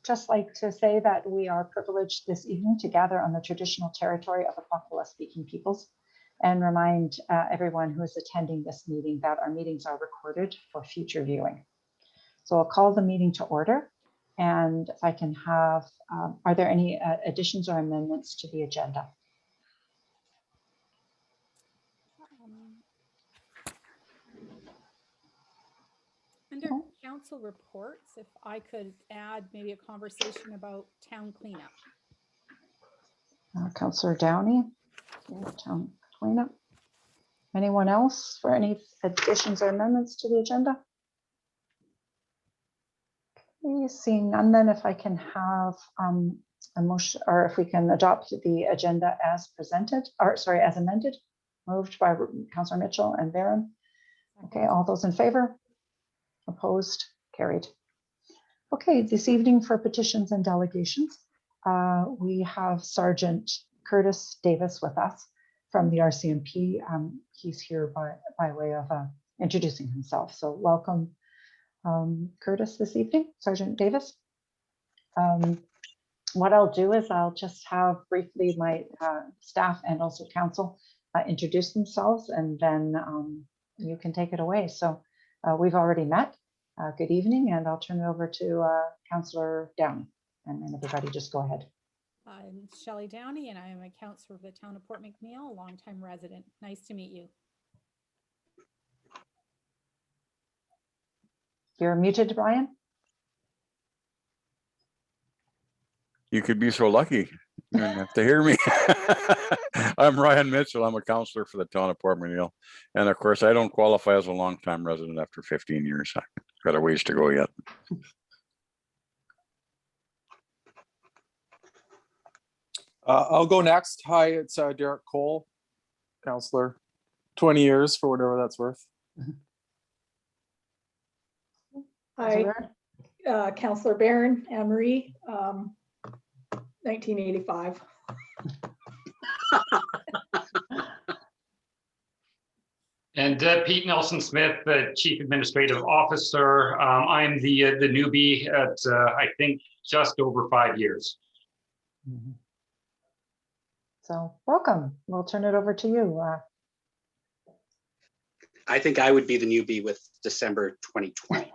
Just like to say that we are privileged this evening to gather on the traditional territory of the Pakwala speaking peoples, and remind everyone who is attending this meeting that our meetings are recorded for future viewing. So I'll call the meeting to order, and if I can have, are there any additions or amendments to the agenda? Under council reports, if I could add maybe a conversation about town cleanup. Councillor Downey, town cleanup. Anyone else for any additions or amendments to the agenda? Okay, seeing none, then if I can have a motion, or if we can adopt the agenda as presented, or sorry, as amended, moved by Councillor Mitchell and Barron. Okay, all those in favor? Opposed? Carried. Okay, this evening for petitions and delegations, we have Sergeant Curtis Davis with us from the RCMP. He's here by way of introducing himself. So welcome, Curtis, this evening, Sergeant Davis. What I'll do is I'll just have briefly my staff and also council introduce themselves, and then you can take it away. So we've already met. Good evening, and I'll turn it over to Councillor Downey, and then everybody just go ahead. I'm Shelley Downey, and I am a councillor of the town of Port McNeill, a longtime resident. Nice to meet you. You're muted, Brian. You could be so lucky. You don't have to hear me. I'm Ryan Mitchell. I'm a councillor for the town of Port McNeill. And of course, I don't qualify as a longtime resident after 15 years. I've got a ways to go yet. I'll go next. Hi, it's Derek Cole, councillor, 20 years for whatever that's worth. Hi, Councillor Barron, Anne-Marie, 1985. And Pete Nelson-Smith, the Chief Administrative Officer. I'm the newbie at, I think, just over 5 years. Mm-hmm. So welcome. We'll turn it over to you. I think I would be the newbie with December 2020.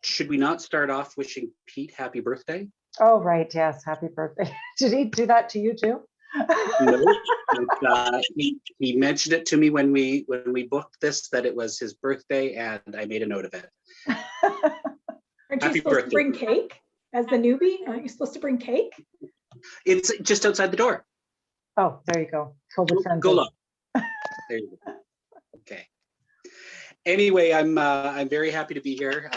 Should we not start off wishing Pete happy birthday? Oh, right. Yes. Happy birthday. Did he do that to you too? No, he mentioned it to me when we booked this, that it was his birthday, and I made a note of it. Aren't you supposed to bring cake as the newbie? Aren't you supposed to bring cake? It's just outside the door. Oh, there you go. Go look. There you go. Okay. Anyway, I'm very happy to be here.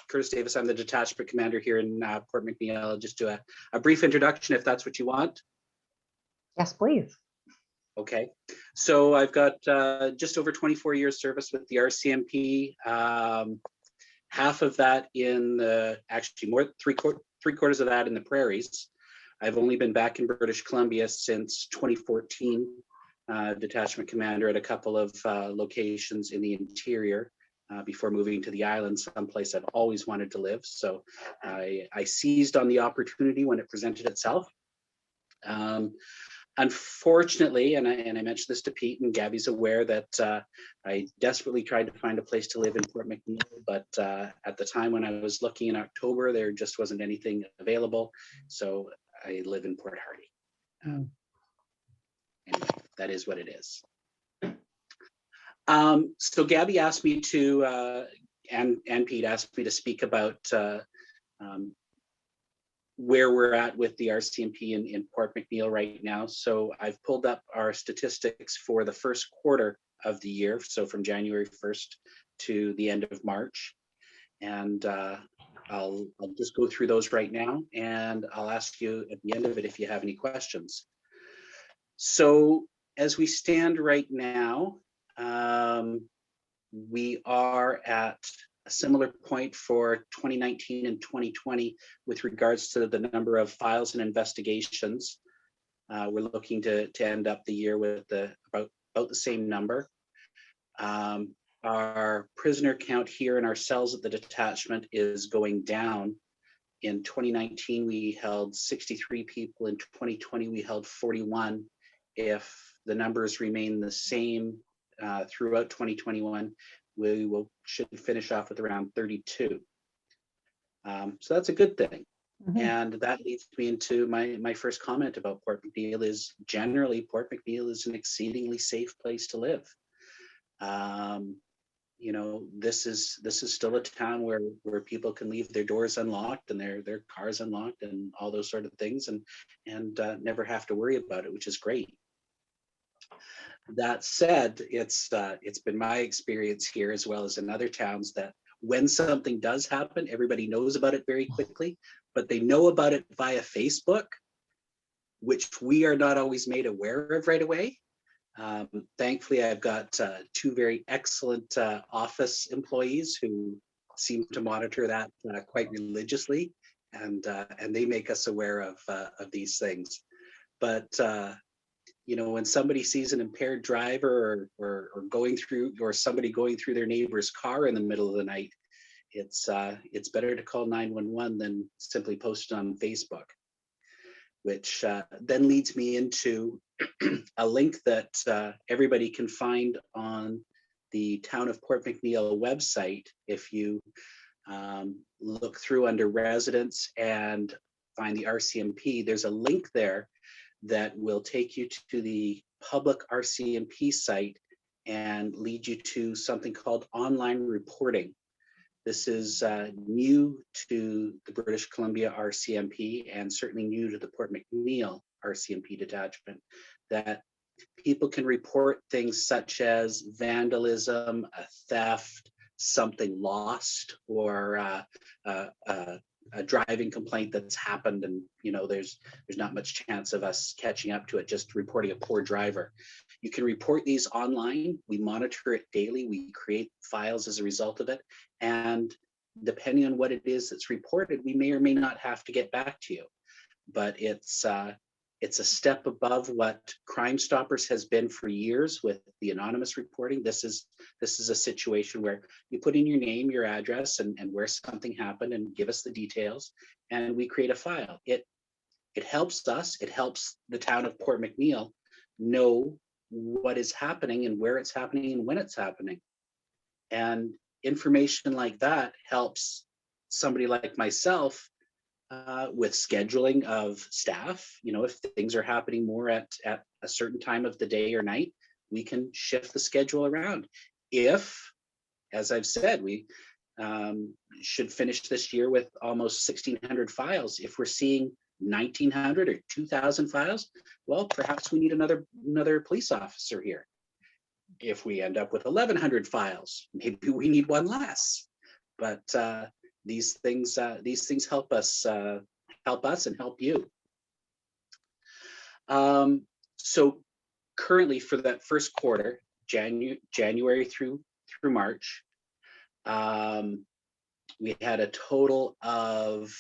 Curtis Davis, I'm the detachment commander here in Port McNeill. I'll just do a brief introduction if that's what you want. Yes, please. Okay, so I've got just over 24 years service with the RCMP. Half of that in the, actually more, three quarters of that in the prairies. I've only been back in British Columbia since 2014, detachment commander at a couple of locations in the interior before moving to the island, someplace I've always wanted to live. So I seized on the opportunity when it presented itself. Unfortunately, and I mentioned this to Pete, and Gabby's aware that I desperately tried to find a place to live in Port McNeill, but at the time when I was looking in October, there just wasn't anything available. So I live in Port Hardy. Anyway, that is what it is. So Gabby asked me to, and Pete asked me to speak about where we're at with the RCMP in Port McNeill right now. So I've pulled up our statistics for the first quarter of the year, so from January 1st to the end of March. And I'll just go through those right now, and I'll ask you at the end of it if you have any questions. So as we stand right now, we are at a similar point for 2019 and 2020 with regards to the number of files and investigations. We're looking to end up the year with about the same number. our prisoner count here in our cells at the detachment is going down. In 2019, we held 63 people. In 2020, we held 41. If the numbers remain the same throughout 2021, we should finish off with around 32. So that's a good thing. And that leads me into my first comment about Port McNeill is generally Port McNeill is an exceedingly safe place to live. You know, this is still a town where people can leave their doors unlocked and their cars unlocked and all those sort of things and never have to worry about it, which is great. That said, it's been my experience here as well as in other towns that when something does happen, everybody knows about it very quickly, but they know about it via Facebook, which we are not always made aware of right away. Thankfully, I've got two very excellent office employees who seem to monitor that quite religiously, and they make us aware of these things. But you know, when somebody sees an impaired driver or going through, or somebody going through their neighbor's car in the middle of the night, it's better to call 911 than simply post it on Facebook. Which then leads me into a link that everybody can find on the Town of Port McNeill website. If you look through under residents and find the RCMP, there's a link there that will take you to the public RCMP site and lead you to something called online reporting. This is new to the British Columbia RCMP and certainly new to the Port McNeill RCMP detachment, that people can report things such as vandalism, a theft, something lost, or a driving complaint that's happened, and you know there's not much chance of us catching up to it, just reporting a poor driver. You can report these online. We monitor it daily. We create files as a result of it. And depending on what it is that's reported, we may or may not have to get back to you. But it's a step above what Crime Stoppers has been for years with the anonymous reporting. This is a situation where you put in your name, your address, and where something happened, and give us the details, and we create a file. It helps us. It helps the town of Port McNeill know what is happening and where it's happening and when it's happening. And information like that helps somebody like myself with scheduling of staff. You know, if things are happening more at a certain time of the day or night, we can shift the schedule around. If, as I've said, we should finish this year with almost 1,600 files. If we're seeing 1,900 or 2,000 files, well, perhaps we need another police officer here. If we end up with 1,100 files, maybe we need one less. But these things help us and help you. So currently, for that first quarter, January through March, we had a total of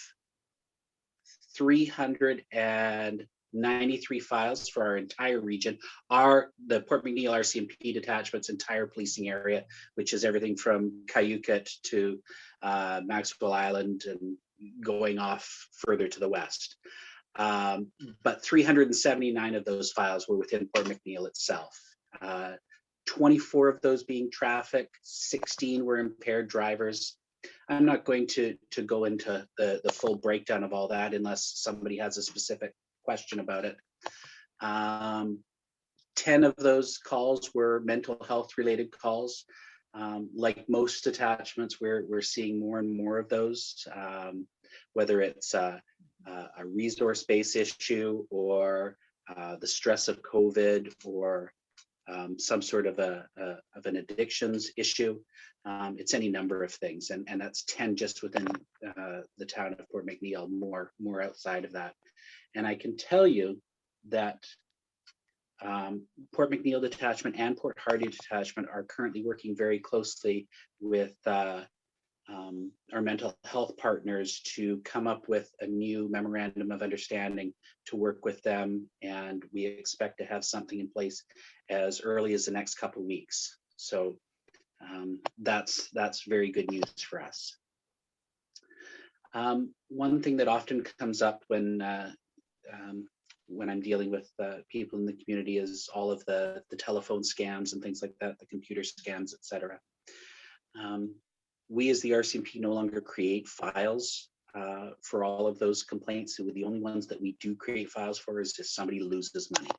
393 files for our entire region. The Port McNeill RCMP detachment's entire policing area, which is everything from Cayucot to Maxwell Island and going off further to the west. But 379 of those files were within Port McNeill itself. 24 of those being traffic, 16 were impaired drivers. I'm not going to go into the full breakdown of all that unless somebody has a specific question about it. 10 of those calls were mental health related calls. Like most detachments, we're seeing more and more of those, whether it's a resource-based issue or the stress of COVID or some sort of an addictions issue. It's any number of things, and that's 10 just within the town of Port McNeill, more outside of that. And I can tell you that Port McNeill detachment and Port Hardy detachment are currently working very closely with our mental health partners to come up with a new memorandum of understanding to work with them, and we expect to have something in place as early as the next couple of weeks. So That's very good news for us. One thing that often comes up when I'm dealing with people in the community is all of the telephone scams and things like that, the computer scams, etc. We as the RCMP no longer create files for all of those complaints. So the only ones that we do create files for is if somebody loses money.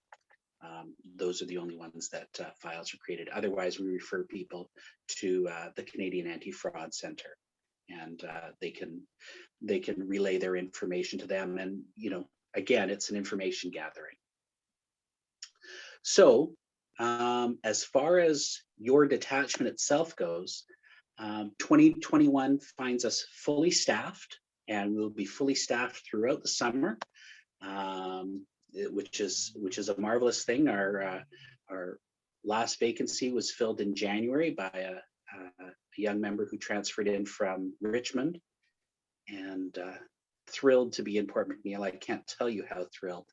Those are the only ones that files are created. Otherwise, we refer people to the Canadian Anti-Fraud Center, and they can relay their information to them. And again, it's an information gathering. So as far as your detachment itself goes, 2021 finds us fully staffed, and we'll be fully staffed throughout the summer, which is a marvelous thing. Our last vacancy was filled in January by a young member who transferred in from Richmond, and thrilled to be in Port McNeill. I can't tell you how thrilled.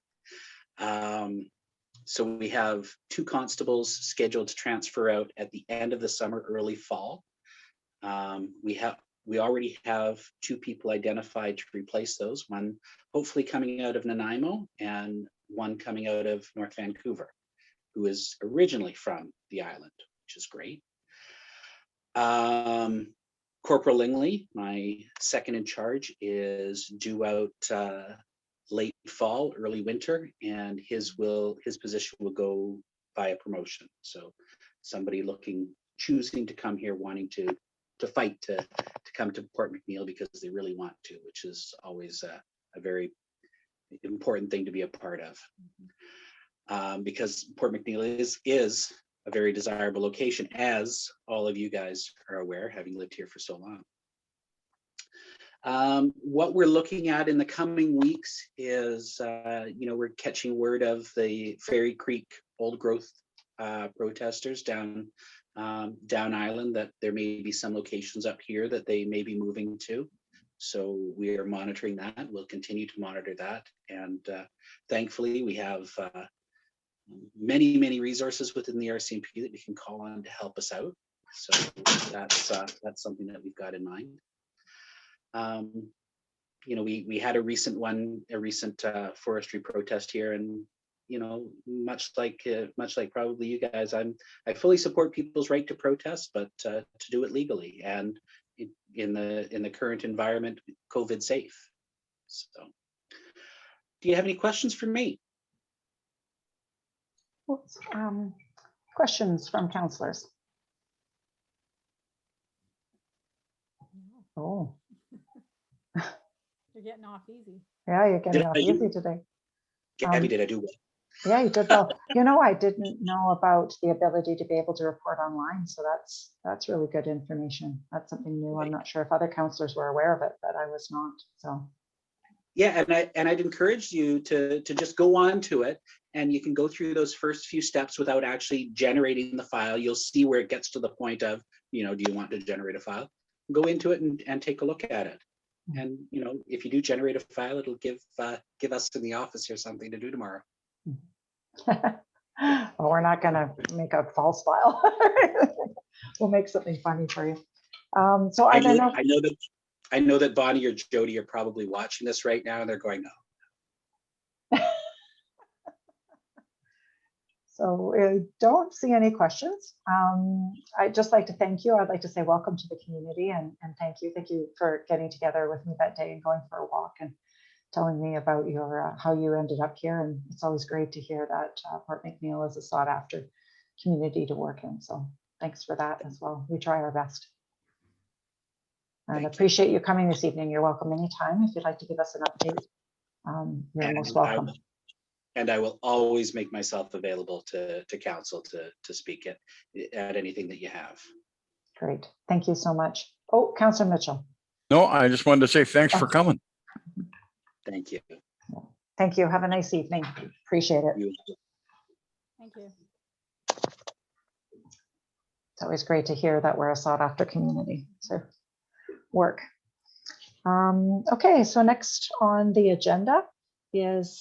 So we have 2 constables scheduled to transfer out at the end of the summer, early fall. We already have 2 people identified to replace those, one hopefully coming out of Nanaimo and one coming out of North Vancouver, who is originally from the island, which is great. Corporal Lingley, my second in charge, is due out late fall, early winter, and his position will go by a promotion. So somebody choosing to come here, wanting to fight to come to Port McNeill because they really want to, which is always a very important thing to be a part of. Because Port McNeill is a very desirable location, as all of you guys are aware, having lived here for so long. What we're looking at in the coming weeks is, we're catching word of the Fairy Creek old growth protesters down island, that there may be some locations up here that they may be moving to. So we are monitoring that. We'll continue to monitor that. And thankfully, we have many resources within the RCMP that we can call on to help us out. So that's something that we've got in mind. We had a recent forestry protest here, and much like probably you guys, I fully support people's right to protest, but to do it legally and in the current environment, COVID safe. So, do you have any questions for me? Questions from councillors? Oh, You're getting off easy. yeah, you're getting off easy do- today. Gabby, did I do well? Yeah, you did well. I didn't know about the ability to be able to report online, so that's really good information. That's something new. I'm not sure if other councillors were aware of it, but I was not. So yeah, and I'd encourage you to just go on to it, and you can go through those first few steps without actually generating the file. You'll see where it gets to the point of, do you want to generate a file? Go into it and take a look at it. And if you do generate a file, it'll give us in the office here something to do tomorrow. well, we're not going to make a false file. We'll make something funny for you. So I know that Bonnie or Jody are probably watching this right now, and they're going, "No." So I don't see any questions. I'd just like to thank you. I'd like to say welcome to the community and thank you. Thank you for getting together with me that day and going for a walk and telling me about your how you ended up here. And it's always great to hear that Port McNeill is a sought after community to work in. So thanks for that as well. We try our best. And appreciate you coming this evening. You're welcome anytime. If you'd like to give us an update, you're most welcome. And I will always make myself available to council to speak at anything that you have. Great. Thank you so much. Oh, Councillor Mitchell. No, I just wanted to say thanks for coming. Thank you. Thank you. Have a nice evening. Appreciate it. Thank you. It's always great to hear that we're a sought after community to work. Okay, so next on the agenda is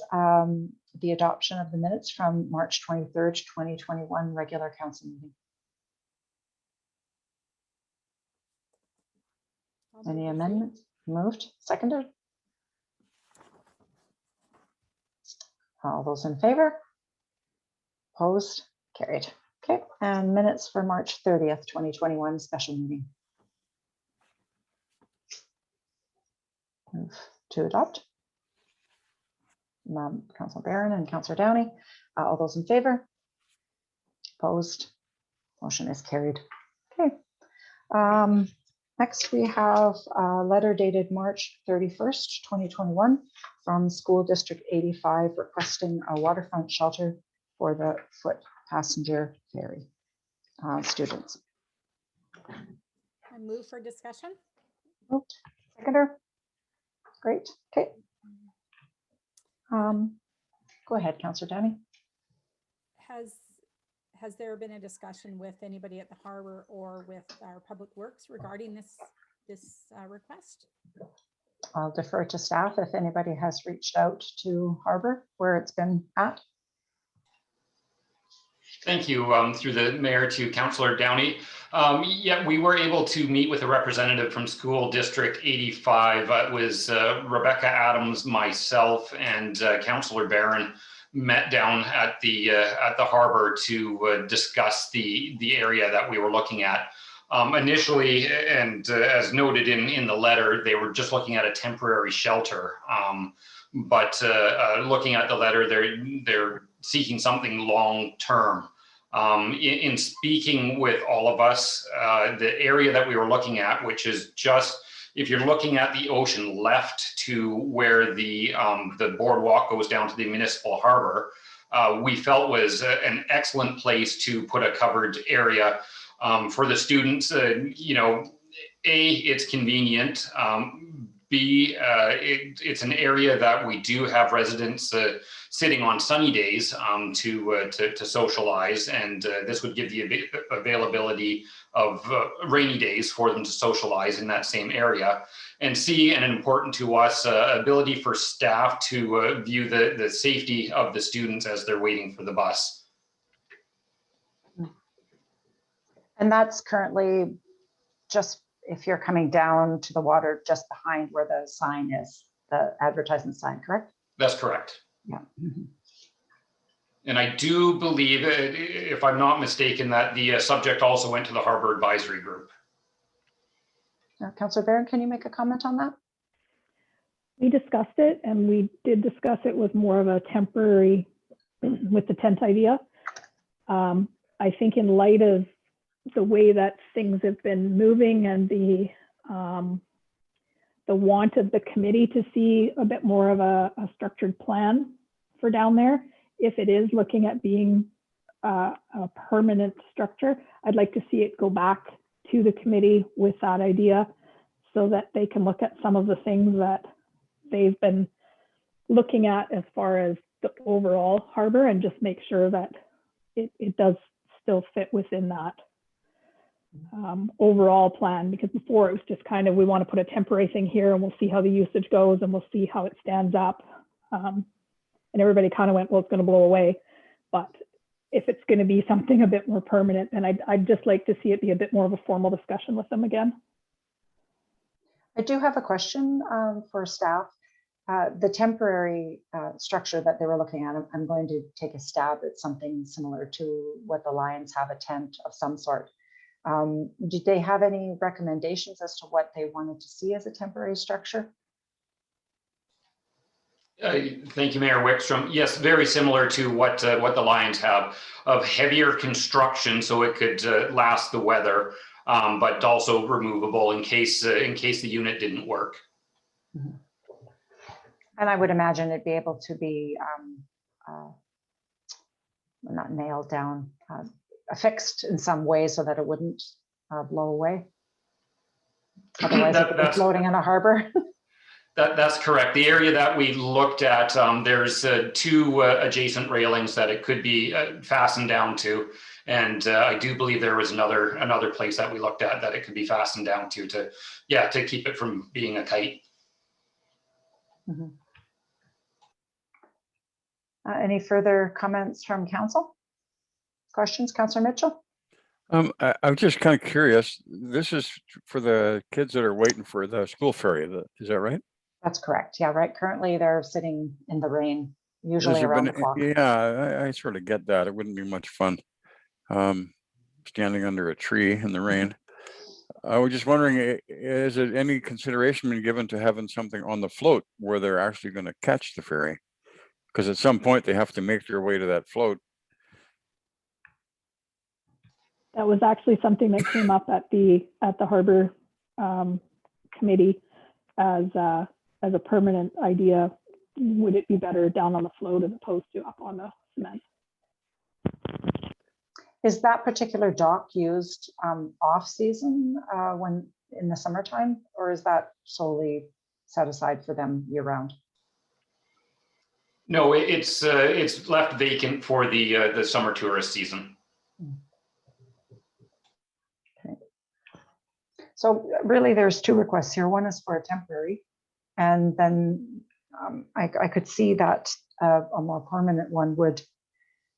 the adoption of the minutes from March 23rd, 2021 regular council meeting. Any amendments? Moved, seconded? All those in favor? Opposed? Carried. Okay, and minutes for March 30th, 2021 special meeting. Move to adopt. Councilor Barron and Councilor Downey. All those in favor? Opposed? Motion is carried. Okay. Next, we have a letter dated March 31st, 2021 from School District 85 requesting a waterfront shelter for the foot passenger ferry students. I move for discussion. Moved. Seconder. Great. Okay. Go ahead, Councilor Downey. Has there been a discussion with anybody at the harbor or with our public works regarding this request? I'll defer to staff if anybody has reached out to harbor where it's been at. Thank you. Through the mayor to Councillor Downey. Yeah, we were able to meet with a representative from School District 85. It was Rebecca Adams, myself, and Councillor Barron met down at the harbor to discuss the area that we were looking at. Initially, and as noted in the letter, they were just looking at a temporary shelter. But looking at the letter, they're seeking something long term. In speaking with all of us, the area that we were looking at, which is just, if you're looking at the ocean left to where the boardwalk goes down to the municipal harbor, we felt was an excellent place to put a covered area for the students. You know, A, it's convenient. B, it's an area that we do have residents sitting on sunny days to socialize, and this would give the availability of rainy days for them to socialize in that same area. And C, and important to us, ability for staff to view the safety of the students as they're waiting for the bus. And that's currently just if you're coming down to the water just behind where the sign is, the advertisement sign, correct? That's correct. Yeah. And I do believe, if I'm not mistaken, that the subject also went to the Harbor Advisory Group. Councilor Barron, can you make a comment on that? We discussed it, and we did discuss it with more of a temporary with the tent idea. I think in light of the way that things have been moving and the want of the committee to see a bit more of a structured plan for down there, if it is looking at being a permanent structure, I'd like to see it go back to the committee with that idea so that they can look at some of the things that they've been looking at as far as the overall harbor, and just make sure that it does still fit within that overall plan. Because before it was just kind of, we want to put a temporary thing here and we'll see how the usage goes and we'll see how it stands up. And everybody kind of went, well, it's going to blow away. But if it's going to be something a bit more permanent, then I'd just like to see it be a bit more of a formal discussion with them again. I do have a question for staff. The temporary structure that they were looking at, I'm going to take a stab at something similar to what the Lions have, a tent of some sort. Did they have any recommendations as to what they wanted to see as a temporary structure? Thank you, Mayor Wickstrom. Yes, very similar to what the Lions have, of heavier construction so it could last the weather, but also removable in case the unit didn't work. Mm-hmm. And I would imagine it'd be able to be not nailed down, affixed in some way so that it wouldn't blow away. Otherwise, it would be floating in a harbor. That's correct. The area that we looked at, there's two adjacent railings that it could be fastened down to, and I do believe there was another place that we looked at that it could be fastened down to keep it from being a kite. Mm-hmm. Any further comments from council? Questions, Councillor Mitchell? I'm just kind of curious. This is for the kids that are waiting for the school ferry. Is that right? That's correct. Yeah, right. Currently, they're sitting in the rain, usually Has there around been, the clock. yeah, I sort of get that. It wouldn't be much fun standing under a tree in the rain. I was just wondering, is it any consideration been given to having something on the float where they're actually going to catch the ferry? Because at some point they have to make their way to that float. That was actually something that came up at the harbor committee as a permanent idea. Would it be better down on the float as opposed to up on the cement? Is that particular dock used off season when in the summertime, or is that solely set aside for them year round? No, it's left vacant for the summer tourist season. Okay. So really, there's two requests here. One is for a temporary, and then I could see that a more permanent one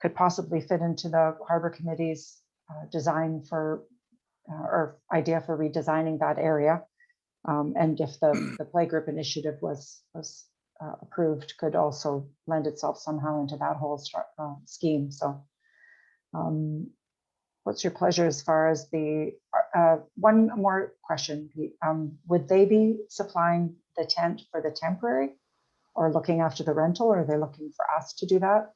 could possibly fit into the Harbor Committee's design for or idea for redesigning that area. And if the playgroup initiative was approved, could also lend itself somehow into that whole scheme. So what's your pleasure as far as the, one more question, Pete. Would they be supplying the tent for the temporary or looking after the rental, or are they looking for us to do that?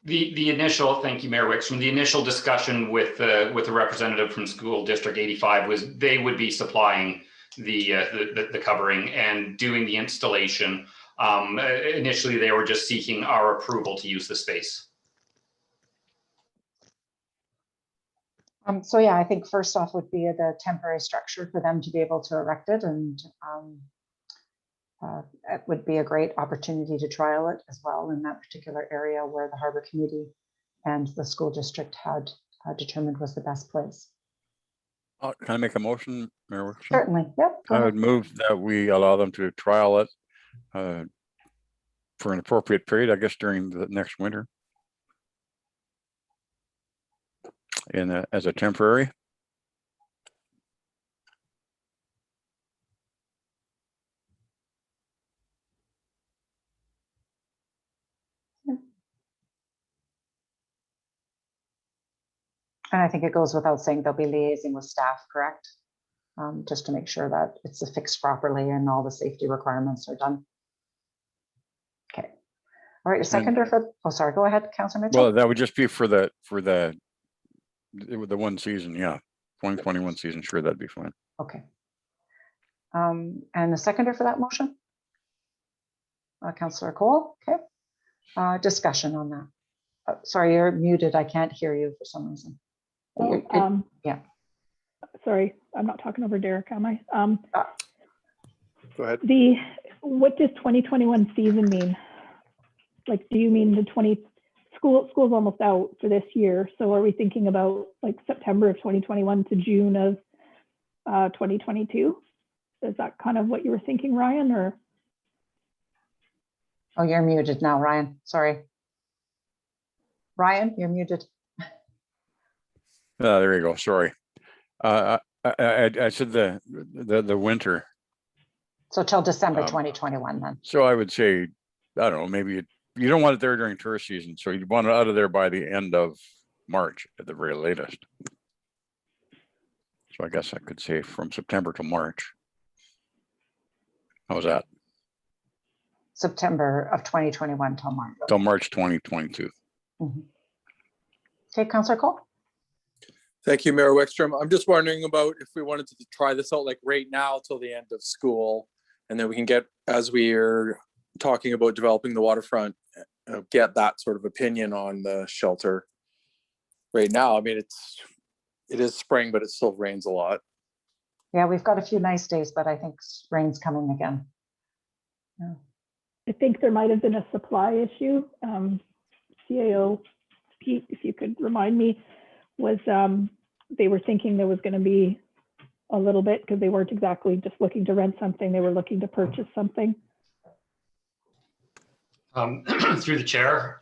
The initial, thank you, Mayor Wickstrom, the initial discussion with the representative from School District 85 was they would be supplying the covering and doing the installation. Initially, they were just seeking our approval to use the space. So yeah, I think first off would be the temporary structure for them to be able to erect it, and it would be a great opportunity to trial it as well in that particular area where the Harbor Committee and the school district had determined was the best place. Can I make a motion, Mayor Wickstrom? Certainly, yep. I would move that we allow them to trial it for an appropriate period, I guess, during the next winter. As a temporary. And I think it goes without saying they'll be liaising with staff, correct? Just to make sure that it's affixed properly and all the safety requirements are done. Okay. All right, a seconder for, oh, sorry, go ahead, Councilor Mitchell. Well, that would just be for the one season, yeah. 2021 season, sure, that'd be fine. Okay. And the seconder for that motion? Councilor Cole, okay. Discussion on that. Sorry, you're muted. I can't hear you for some reason. Oh, yeah. Sorry, I'm not talking over Derek, am I? Go ahead. What does 2021 season mean? Like, do you mean the school's almost out for this year? So are we thinking about like September of 2021 to June of 2022? Is that kind of what you were thinking, Ryan, or? Oh, you're muted now, Ryan. Sorry. Ryan, you're muted. There you go. Sorry. I said the winter. So till December 2021 then. So I would say, I don't know, maybe you don't want it there during tourist season. So you'd want it out of there by the end of March at the very latest. So I guess I could say from September to March. How was that? September of 2021 till March. Till March 2022. Mm-hmm. Okay, Councilor Cole. Thank you, Mayor Wickstrom. I'm just wondering about if we wanted to try this out like right now till the end of school, and then we can get, as we are talking about developing the waterfront, get that sort of opinion on the shelter right now. I mean, it is spring, but it still rains a lot. Yeah, we've got a few nice days, but I think rain's coming again. Yeah. I think there might have been a supply issue. CAO, Pete, if you could remind me, was they were thinking there was going to be a little bit because they weren't exactly just looking to rent something, they were looking to purchase something. Through the chair,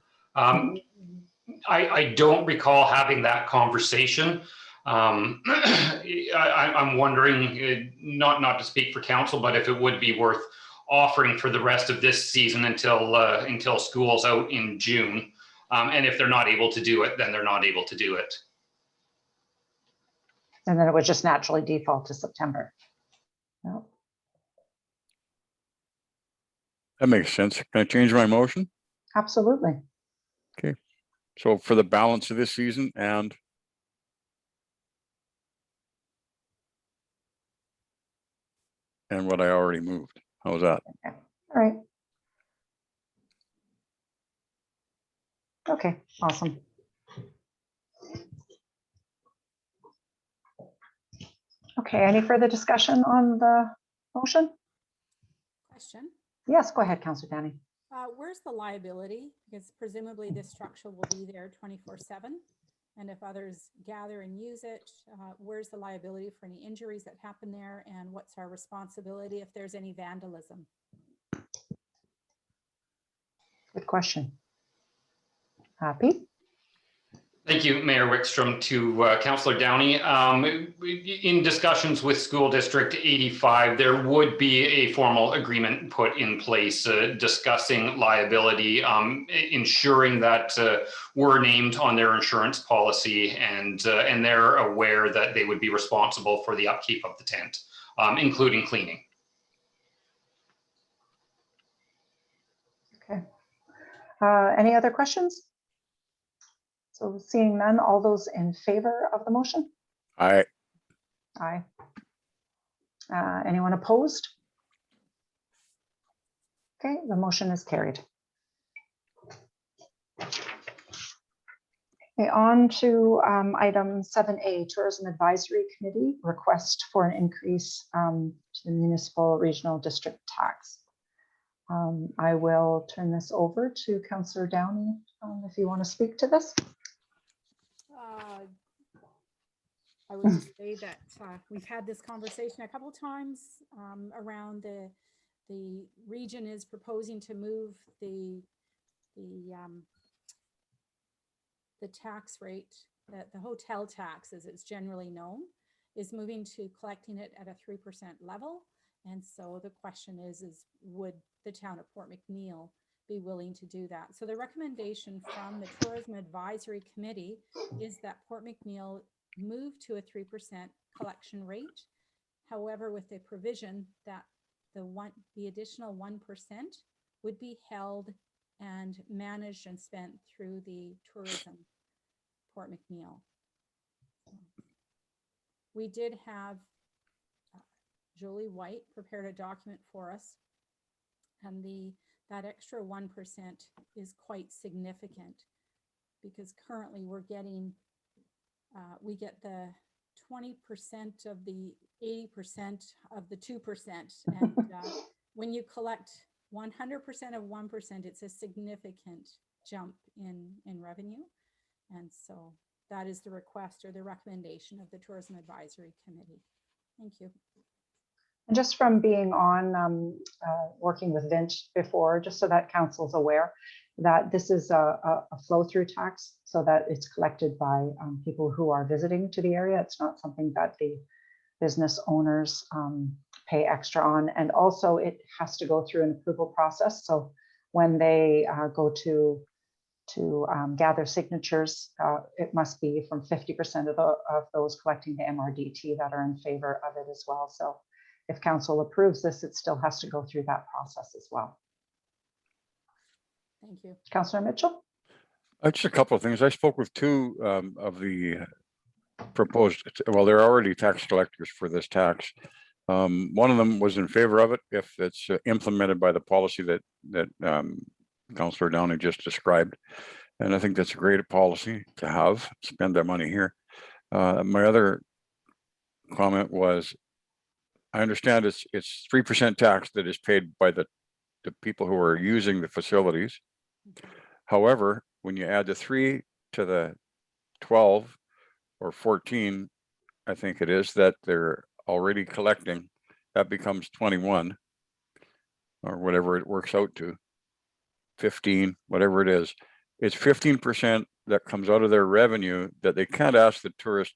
I don't recall having that conversation. I'm wondering, not to speak for council, but if it would be worth offering for the rest of this season until school's out in June. And if they're not able to do it, then they're not able to do it. And then it would just naturally default to September. No. That makes sense. Can I change my motion? Absolutely. So for the balance of this season and what I already moved. How's that? Okay. All right. Okay, awesome. Okay, any further discussion on the motion? Question. Yes, go ahead, Councillor Danny. Where's the liability? Because presumably this structure will be there 24/7. And if others gather and use it, where's the liability for any injuries that happen there? And what's our responsibility if there's any vandalism? Good question. Pete? Thank you, Mayor Wickstrom. To Councillor Downey. In discussions with School District 85, there would be a formal agreement put in place discussing liability, ensuring that we're named on their insurance policy, and they're aware that they would be responsible for the upkeep of the tent, including cleaning. Okay. Any other questions? So seeing none, all those in favor of the motion? Aye. Aye. Anyone opposed? Okay, the motion is carried. Okay, on to item 7A, Tourism Advisory Committee, request for an increase to the municipal regional district tax. I will turn this over to Councillor Downey if you want to speak to this. I would just say that we've had this conversation a couple of times around the region is proposing to move the tax rate, the hotel tax as it's generally known, is moving to collecting it at a 3% level. And so the question is would the town of Port McNeill be willing to do that? So the recommendation from the Tourism Advisory Committee is that Port McNeill move to a 3% collection rate. However, with the provision that the additional 1% would be held and managed and spent through the tourism Port McNeill. We did have Julie White prepared a document for us, and that extra 1% is quite significant because currently we're getting we get the 20% of the 80% of the 2%, and when you collect 100% of 1%, it's a significant jump in revenue. And so that is the request or the recommendation of the Tourism Advisory Committee. Thank you. And just from being on working with Vince before, just so that council's aware that this is a flow-through tax, so that it's collected by people who are visiting to the area. It's not something that the business owners pay extra on. And also it has to go through an approval process. So when they go to gather signatures, it must be from 50% of those collecting the MRDT that are in favor of it as well. So if council approves this, it still has to go through that process as well. Thank you. Councillor Mitchell? Just a couple of things. I spoke with two of the proposed, well, they're already tax collectors for this tax. One of them was in favor of it if it's implemented by the policy that Councillor Downey just described. And I think that's a great policy to have, spend that money here. My other comment was, I understand it's 3% tax that is paid by the people who are using the facilities. However, when you add the 3 to the 12 or 14, I think it is, that they're already collecting, that becomes 21 or whatever it works out to, 15, whatever it is. It's 15% that comes out of their revenue that they can't ask the tourist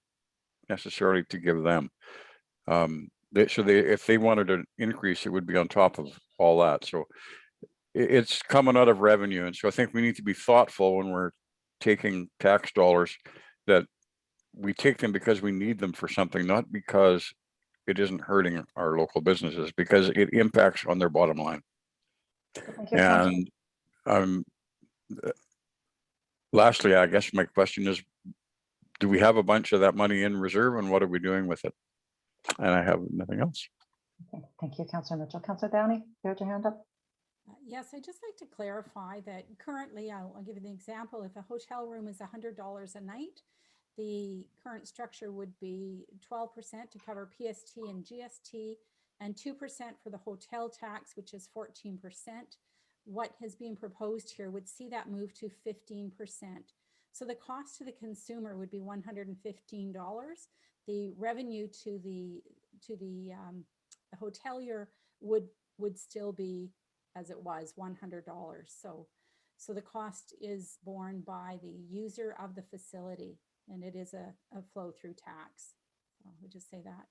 necessarily to give them. If they wanted to increase, it would be on top of all that. So it's coming out of revenue. And so I think we need to be thoughtful when we're taking tax dollars, that we take them because we need them for something, not because it isn't hurting our local businesses, because it impacts on their bottom line. Thank you, Councillor. And lastly, I guess my question is, do we have a bunch of that money in reserve, and what are we doing with it? And I have nothing else. Okay, thank you, Councillor Mitchell. Councillor Downey, you had your hand up? Yes, I'd just like to clarify that currently, I'll give you an example. If a hotel room is $100 a night, the current structure would be 12% to cover PST and GST, and 2% for the hotel tax, which is 14%. What has been proposed here would see that move to 15%. So the cost to the consumer would be $115. The revenue to the hotelier would still be as it was, $100. So the cost is borne by the user of the facility, and it is a flow through tax. So I'll just say that.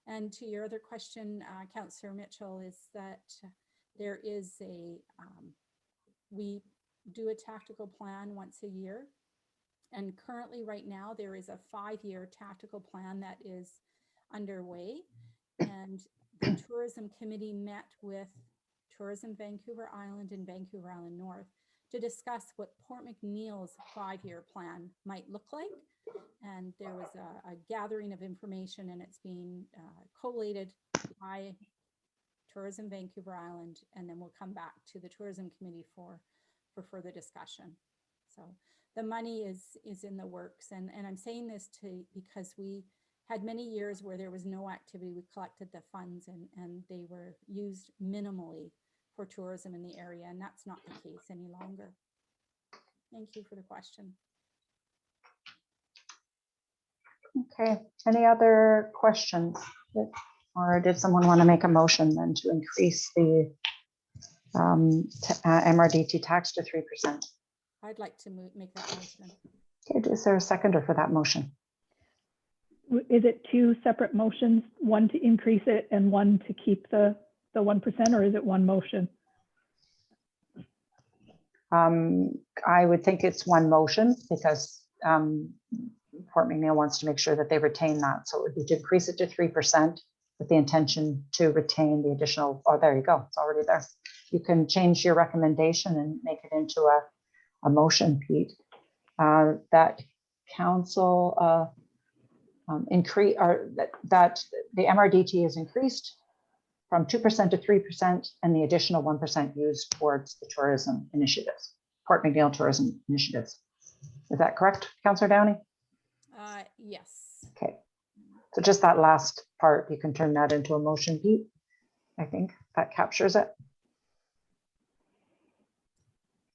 And to your other question, Councillor Mitchell, is that there is we do a tactical plan once a year. And currently right now, there is a 5-year tactical plan that is underway. And the tourism committee met with Tourism Vancouver Island and Vancouver Island North to discuss what Port McNeil's 5-year plan might look like. And there was a gathering of information, and it's being collated by Tourism Vancouver Island, and then we'll come back to the tourism committee for further discussion. So the money is in the works, and I'm saying this because we had many years where there was no activity. We collected the funds and they were used minimally for tourism in the area, and that's not the case any longer. Thank you for the question. Okay, any other questions? Or did someone want to make a motion then to increase the MRDT tax to 3%? I'd like to make that motion. Okay, is there a seconder for that motion? Is it 2 separate motions, one to increase it and one to keep the 1%, or is it one motion? I would think it's one motion because Port McNeil wants to make sure that they retain that. So it would be to increase it to 3% with the intention to retain the additional, oh, there you go, it's already there. You can change your recommendation and make it into a motion, Pete. That council increase, or that the MRDT is increased from 2% to 3%, and the additional 1% used towards the tourism initiatives, Port McNeil tourism initiatives. Is that correct, Councillor Downey? Yes. Okay, so just that last part, you can turn that into a motion, Pete. I think that captures it.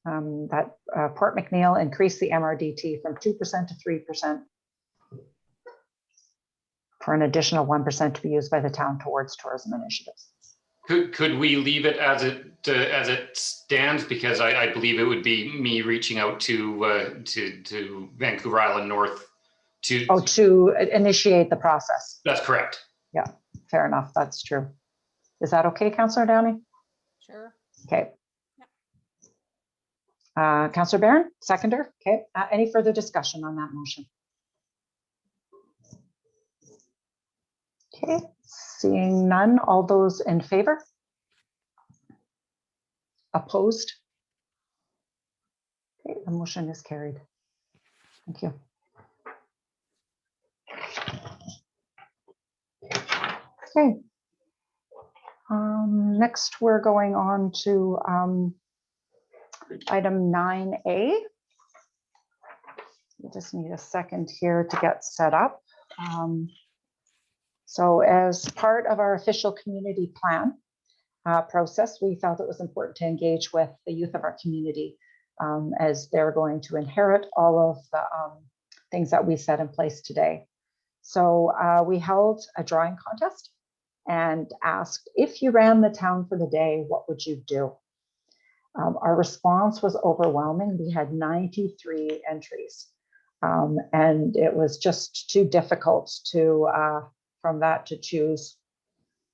That Port McNeil increased the MRDT from 2% to 3% for an additional 1% to be used by the town towards tourism initiatives. Could we leave it as it stands? Because I believe it would be me reaching out to Vancouver Island North to initiate the process. That's correct. Yeah, fair enough. That's true. Is that okay, Councillor Downey? Sure. Okay. Councillor Barron, seconder. Okay. Any further discussion on that motion? Okay. Seeing none, all those in favor? Opposed? Okay, the motion is carried. Thank you. Okay. Next, we're going on to item 9A. We just need a second here to get set up. So as part of our official community plan process, we felt it was important to engage with the youth of our community as they're going to inherit all of the things that we set in place today. So we held a drawing contest and asked, if you ran the town for the day, what would you do? Our response was overwhelming. We had 93 entries. And it was just too difficult to, from that to choose,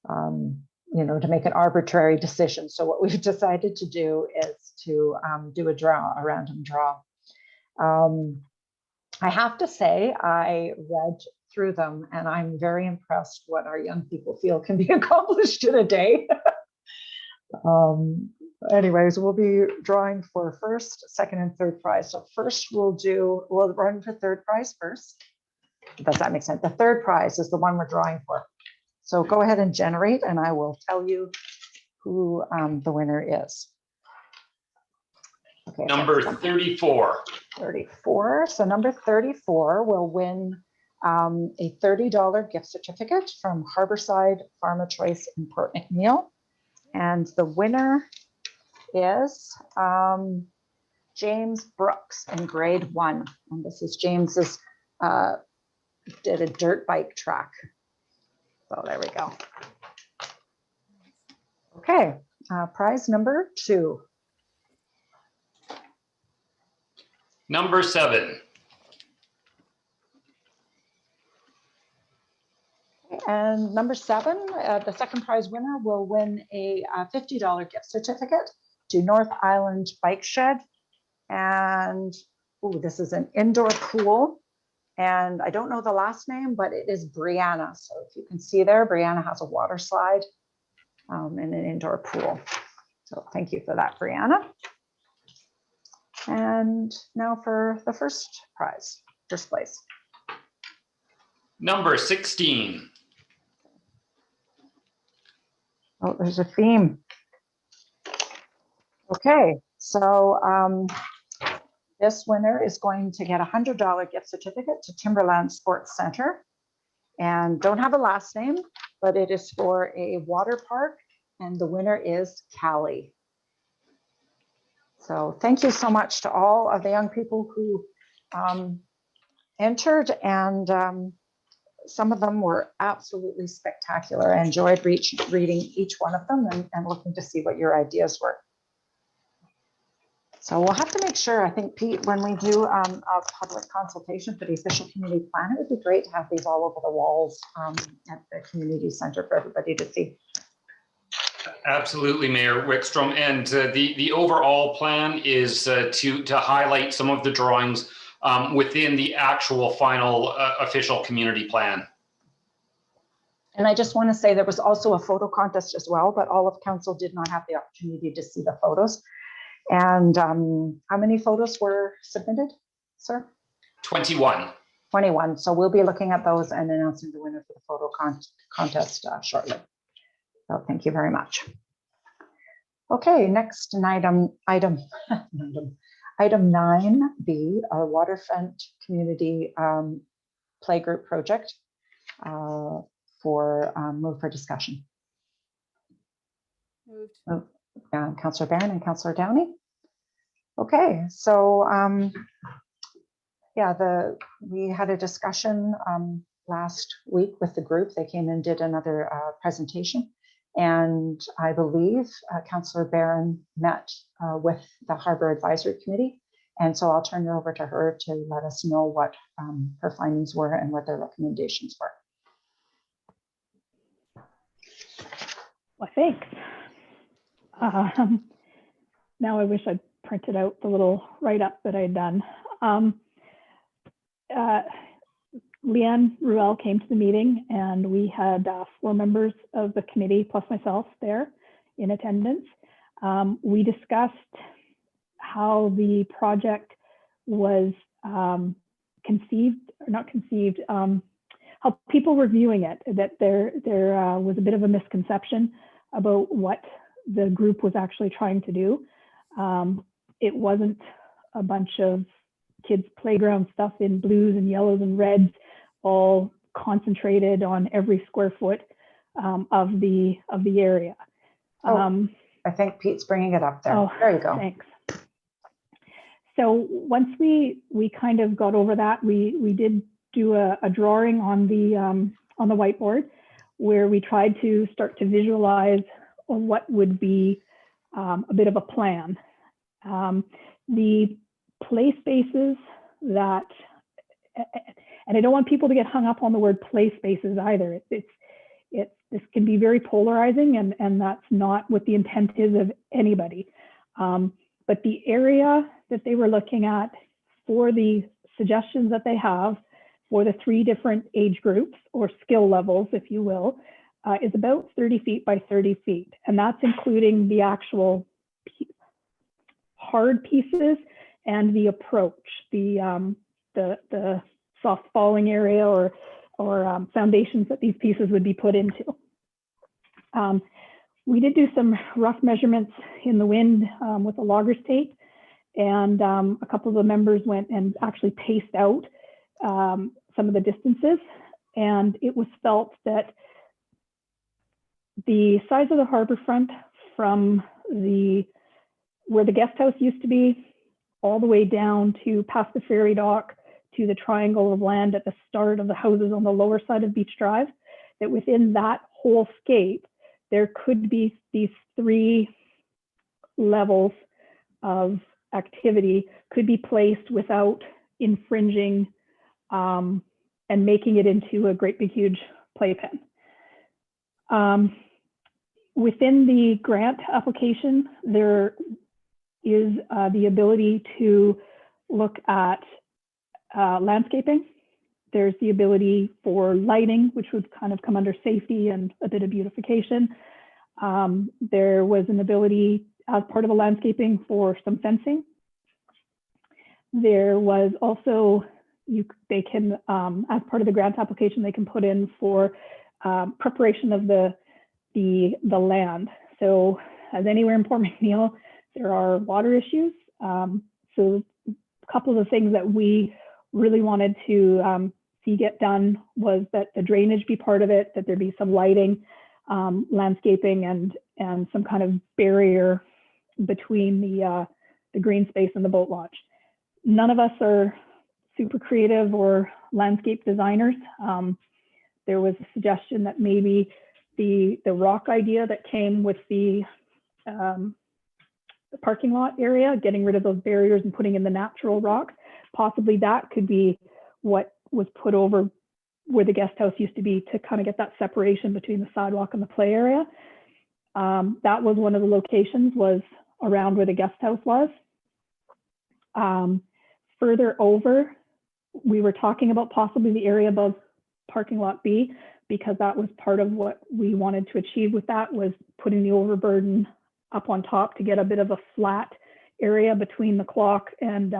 to make an arbitrary decision. So what we've decided to do is to do a random draw. I have to say, I read through them and I'm very impressed what our young people feel can be accomplished in a day. Anyways, we'll be drawing for first, second, and third prize. So first we'll run for third prize first. Does that make sense? The third prize is the one we're drawing for. So go ahead and generate and I will tell you who the winner is. Okay, Number 34. 34. So number 34 will win a $30 gift certificate from Harborside Farm Choice in Port McNeil. And the winner is James Brooks in grade 1. And this is James's, did a dirt bike track. So there we go. Okay, prize number 2. Number 7. And number 7, the second prize winner will win a $50 gift certificate to North Island Bike Shed. And this is an indoor pool. And I don't know the last name, but it is Brianna. So if you can see there, Brianna has a water slide and an indoor pool. So thank you for that, Brianna. And now for the first prize, first place. Number 16. Oh, there's a theme. Okay, so this winner is going to get a $100 gift certificate to Timberland Sports Center. And don't have a last name, but it is for a water park. And the winner is Callie. So thank you so much to all of the young people who entered, and some of them were absolutely spectacular. I enjoyed reading each one of them and looking to see what your ideas were. So we'll have to make sure, I think, Pete, when we do a public consultation for the official community plan, it would be great to have these all over the walls at the community center for everybody to see. Absolutely, Mayor Wickstrom. And the overall plan is to highlight some of the drawings within the actual final official community plan. And I just want to say there was also a photo contest as well, but all of council did not have the opportunity to see the photos. And how many photos were submitted, sir? 21. 21. So we'll be looking at those and announcing the winner for the photo contest shortly. So thank you very much. Okay, next item 9B, our waterfront community playgroup project move for discussion. Moved. Councillor Barron and Councillor Downey. Okay, so we had a discussion last week with the group. They came and did another presentation, and I believe Councillor Barron met with the Harbour Advisory Committee, and so I'll turn it over to her to let us know what her findings were and what their recommendations were. Well, thanks. Now I wish I'd printed out the little write-up that I'd done. Leanne Ruel came to the meeting, and we had 4 members of the committee plus myself there in attendance. We discussed how the project was conceived, or not conceived, how people were viewing it, that there was a bit of a misconception about what the group was actually trying to do. It wasn't a bunch of kids' playground stuff in blues and yellows and reds, all concentrated on every square foot of the area. I think Pete's bringing it up there. Oh, there you go. Thanks. So once we kind of got over that, we did do a drawing on the whiteboard, where we tried to start to visualize what would be a bit of a plan. The play spaces that and I don't want people to get hung up on the word play spaces either. This can be very polarizing, and that's not what the intent is of anybody. But the area that they were looking at for the suggestions that they have for the 3 different age groups or skill levels, if you will, is about 30 feet by 30 feet. And that's including the actual hard pieces and the approach, the soft falling area or foundations that these pieces would be put into. We did do some rough measurements in the wind with a logger's tape, and a couple of the members went and actually paced out some of the distances, and it was felt that the size of the harbor front from where the guest house used to be all the way down to past the ferry dock to the triangle of land at the start of the houses on the lower side of Beach Drive, that within that whole scape, there could be these 3 levels of activity could be placed without infringing and making it into a great big huge playpen. Within the grant application, there is the ability to look at landscaping. There's the ability for lighting, which would kind of come under safety and a bit of beautification. There was an ability as part of the landscaping for some fencing. There was also, they can, as part of the grant application, they can put in for preparation of the land. So as anywhere in Port McNeill, there are water issues. So a couple of the things that we really wanted to see get done was that the drainage be part of it, that there be some lighting, landscaping, and some kind of barrier between the green space and the boat launch. None of us are super creative or landscape designers. There was a suggestion that maybe the rock idea that came with the parking lot area, getting rid of those barriers and putting in the natural rocks, possibly that could be what was put over where the guest house used to be to kind of get that separation between the sidewalk and the play area. That was one of the locations, was around where the guest house was. Further over, we were talking about possibly the area above parking lot B, because that was part of what we wanted to achieve with that, was putting the overburden up on top to get a bit of a flat area between the clock and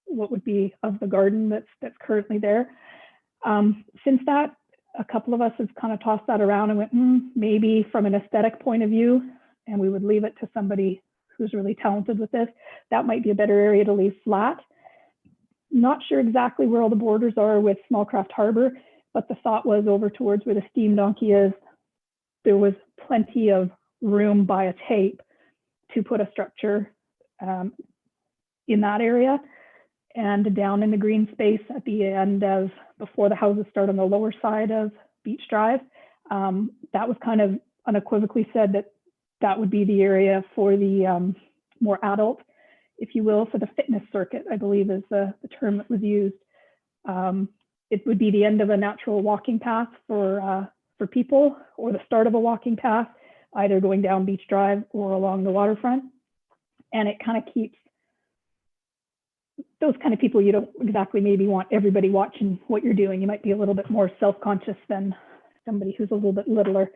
what would be of the garden that's currently there. Since that, a couple of us have kind of tossed that around and went, maybe from an aesthetic point of view, and we would leave it to somebody who's really talented with this, that might be a better area to leave flat. Not sure exactly where all the borders are with Smallcraft Harbor, but the thought was over towards where the steam donkey is, there was plenty of room by a tape to put a structure in that area. And down in the green space at the end of, before the houses start on the lower side of Beach Drive, that was kind of unequivocally said that that would be the area for the more adult, if you will, for the fitness circuit, I believe is the term that was used. It would be the end of a natural walking path for people, or the start of a walking path, either going down Beach Drive or along the waterfront. And it kind of keeps those kind of people, you don't exactly maybe want everybody watching what you're doing. You might be a little bit more self-conscious than somebody who's a little bit littler.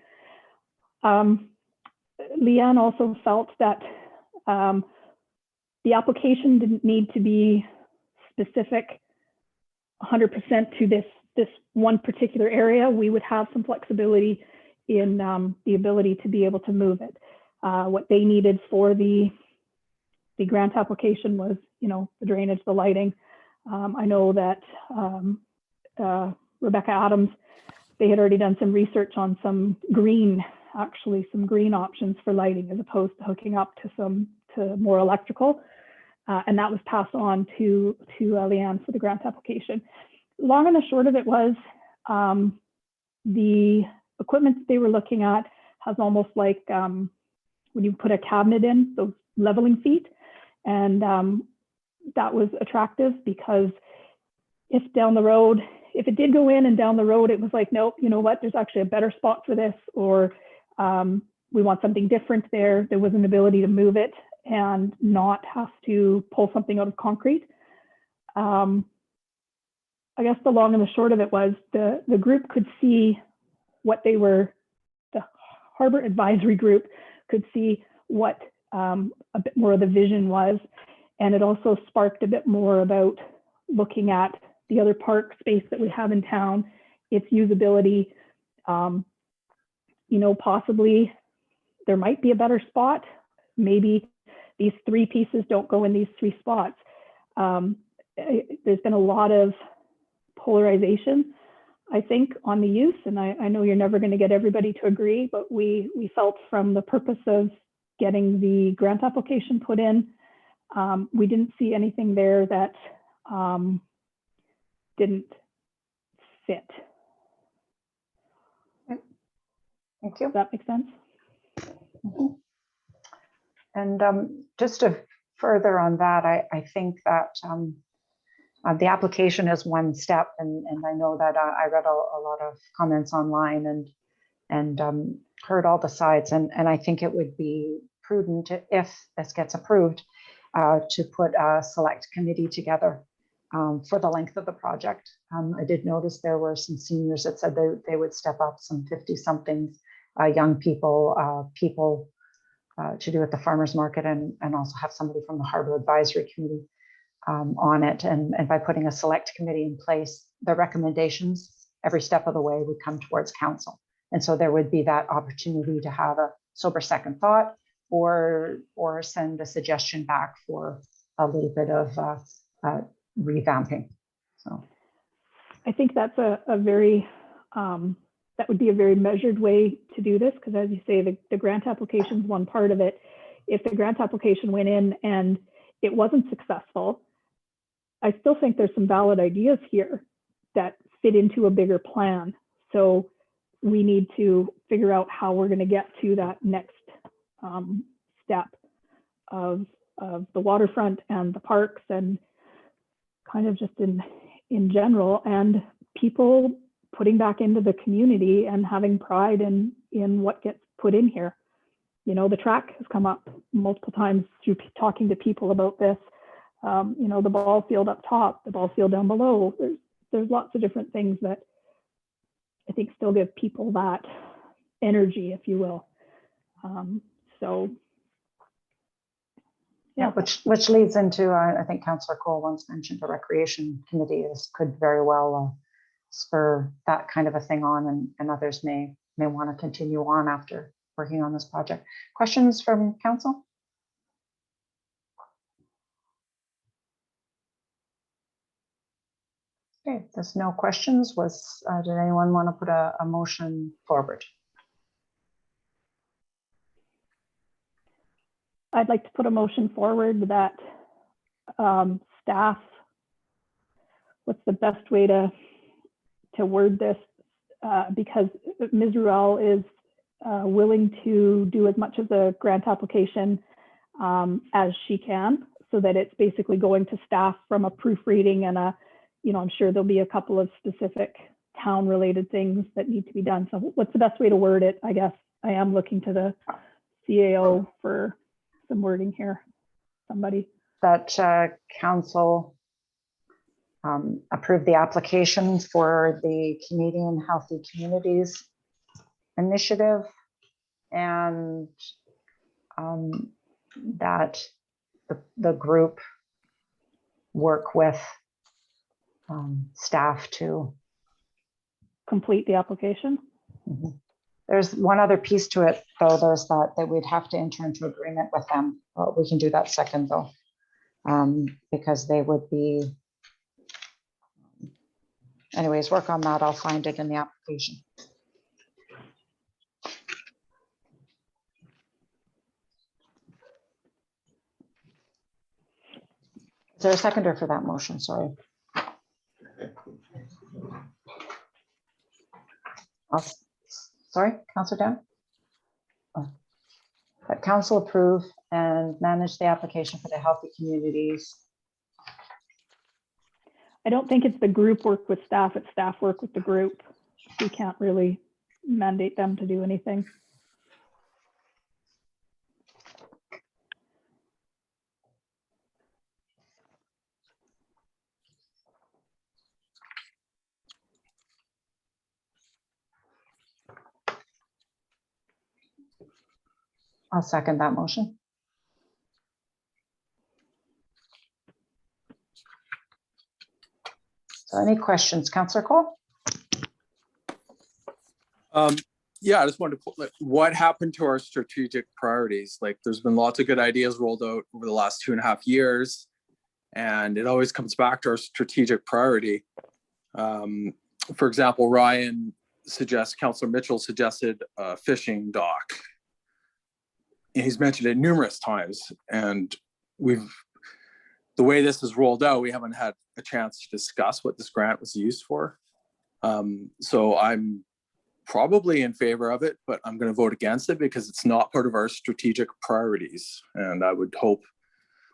Leanne also felt that the application didn't need to be specific 100% to this one particular area. We would have some flexibility in the ability to be able to move it. What they needed for the grant application was, the drainage, the lighting. I know that Rebecca Adams, they had already done some research on some green options for lighting, as opposed to hooking up to more electrical. And that was passed on to Leanne for the grant application. Long and the short of it was, the equipment that they were looking at has almost like when you put a cabinet in, those leveling feet. And that was attractive because if down the road, if it did go in and down the road, it was like, nope, you know what, there's actually a better spot for this, or we want something different there. There was an ability to move it and not have to pull something out of concrete. I guess the long and the short of it was the group could see what they were, the Harbor Advisory Group could see what a bit more of the vision was. And it also sparked a bit more about looking at the other park space that we have in town, its usability. You know, possibly there might be a better spot. Maybe these 3 pieces don't go in these 3 spots. There's been a lot of polarization, I think, on the use, and I know you're never going to get everybody to agree, but we felt from the purpose of getting the grant application put in, we didn't see anything there that didn't fit. Thank you. Does that make sense? Mhm. And just to further on that, I think that the application is one step, and I know that I read a lot of comments online and heard all the sides, and I think it would be prudent, if this gets approved, to put a select committee together for the length of the project. I did notice there were some seniors that said they would step up, some 50-somethings, young people, to do at the farmers market, and also have somebody from the Harbor Advisory Committee on it. And by putting a select committee in place, the recommendations every step of the way would come towards council. And so there would be that opportunity to have a sober second thought, or send a suggestion back for a little bit of revamping. So I think that's a very, that would be a very measured way to do this, because as you say, the grant application is one part of it. If the grant application went in and it wasn't successful, I still think there's some valid ideas here that fit into a bigger plan. So we need to figure out how we're going to get to that next step of the waterfront and the parks, and kind of just in general, and people putting back into the community and having pride in what gets put in here. You know, the track has come up multiple times through talking to people about this. You know, the ball field up top, the ball field down below. There's lots of different things that I think still give people that energy, if you will. So yeah, which leads into, I think Councillor Cole once mentioned a recreation committee. This could very well spur that kind of a thing on, and others may want to continue on after working on this project. Questions from council? Okay, if there's no questions, did anyone want to put a motion forward? I'd like to put a motion forward that staff, what's the best way to word this? Because Ms. Ruel is willing to do as much of the grant application as she can, so that it's basically going to staff from a proofreading and I'm sure there'll be a couple of specific town related things that need to be done. So what's the best way to word it? I guess I am looking to the CAO for some wording here. Somebody. That council approve the application for the Canadian Healthy Communities Initiative, and that the group work with staff to complete the application. Mm-hmm. There's one other piece to it, though. There's that we'd have to enter into agreement with them. We can do that second, though, because they would be. Anyways, work on that. I'll find it in the application. Is there a seconder for that motion? Sorry. Sorry, Councillor Dan? Oh. That council approve and manage the application for the healthy communities. I don't think it's the group work with staff, it's staff work with the group. We can't really mandate them to do anything. I'll second that motion. So any questions, Councillor Cole? Yeah, I just wanted to put, like, what happened to our strategic priorities? Like, there's been lots of good ideas rolled out over the last 2.5 years, and it always comes back to our strategic priority. For example, Councillor Mitchell suggested a fishing dock. And he's mentioned it numerous times, and the way this is rolled out, we haven't had a chance to discuss what this grant was used for. So I'm probably in favor of it, but I'm going to vote against it because it's not part of our strategic priorities. And I would hope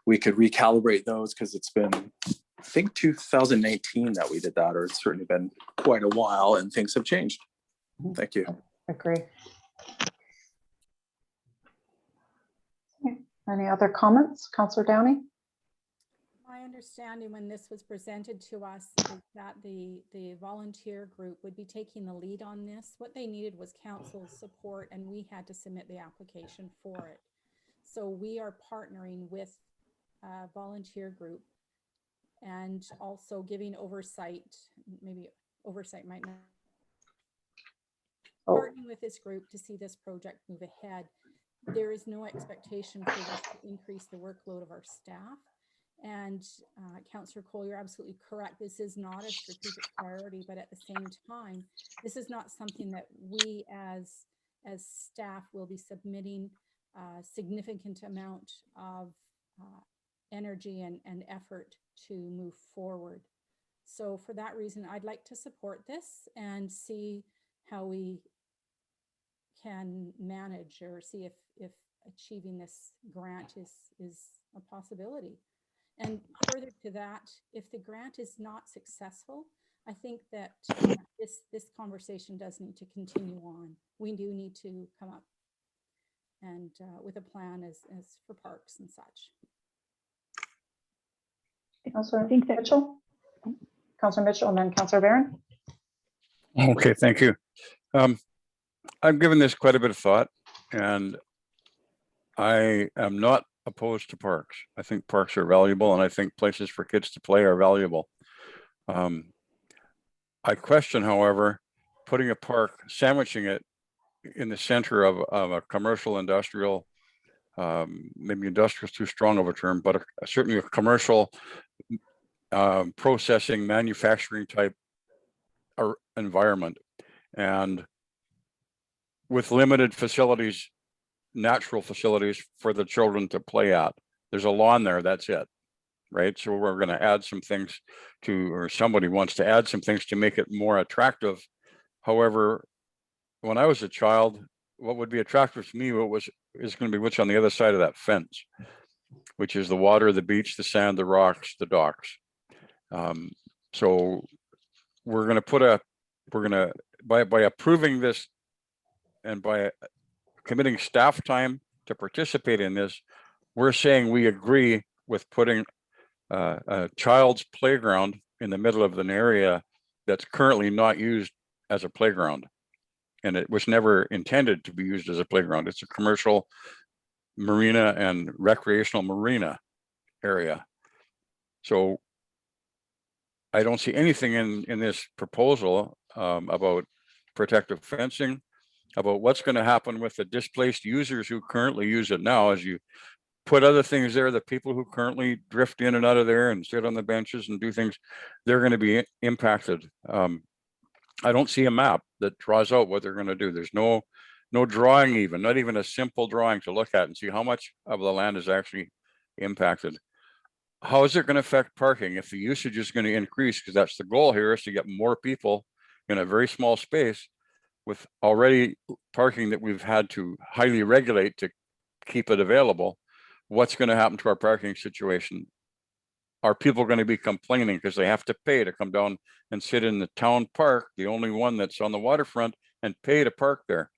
we could recalibrate those, because it's been, I think, 2019 that we did that, or it's certainly been quite a while, and things have changed. Thank you. Agree. Okay. Any other comments, Councillor Downey? My understanding when this was presented to us is that the volunteer group would be taking the lead on this. What they needed was council support, and we had to submit the application for it. So we are partnering with a volunteer group and also giving oversight. Maybe oversight might not. Partnering with this group to see this project move ahead. There is no expectation for this to increase the workload of our staff. And Councillor Cole, you're absolutely correct. This is not a strategic priority, but at the same time, this is not something that we as staff will be submitting a significant amount of energy and effort to move forward. So for that reason, I'd like to support this and see how we can manage, or see if achieving this grant is a possibility. And further to that, if the grant is not successful, I think that this conversation does need to continue on. We do need to come up and with a plan as for parks and such. Councillor I think that Mitchell? Councillor Mitchell and then Councillor Barron? Okay, thank you. I've given this quite a bit of thought, and I am not opposed to parks. I think parks are valuable, and I think places for kids to play are valuable. I question, however, putting a park, sandwiching it in the center of a commercial industrial, maybe industrial is too strong of a term, but certainly a commercial processing, manufacturing type environment, and with limited facilities, natural facilities for the children to play at. There's a lawn there, that's it, right? So we're going to add some things to, or somebody wants to add some things to make it more attractive. However, when I was a child, what would be attractive to me is going to be what's on the other side of that fence, which is the water, the beach, the sand, the rocks, the docks. So we're going to by approving this and by committing staff time to participate in this, we're saying we agree with putting a child's playground in the middle of an area that's currently not used as a playground. And it was never intended to be used as a playground. It's a commercial marina and recreational marina area. So I don't see anything in this proposal about protective fencing, about what's going to happen with the displaced users who currently use it now. As you put other things there, the people who currently drift in and out of there and sit on the benches and do things, they're going to be impacted. I don't see a map that draws out what they're going to do. There's no drawing, even not even a simple drawing to look at and see how much of the land is actually impacted. How is it going to affect parking if the usage is going to increase? Because that's the goal here, is to get more people in a very small space with already parking that we've had to highly regulate to keep it available. What's going to happen to our parking situation? are people going to be complaining because they have to pay to come down and sit in the town park, the only one that's on the waterfront, and pay to park there?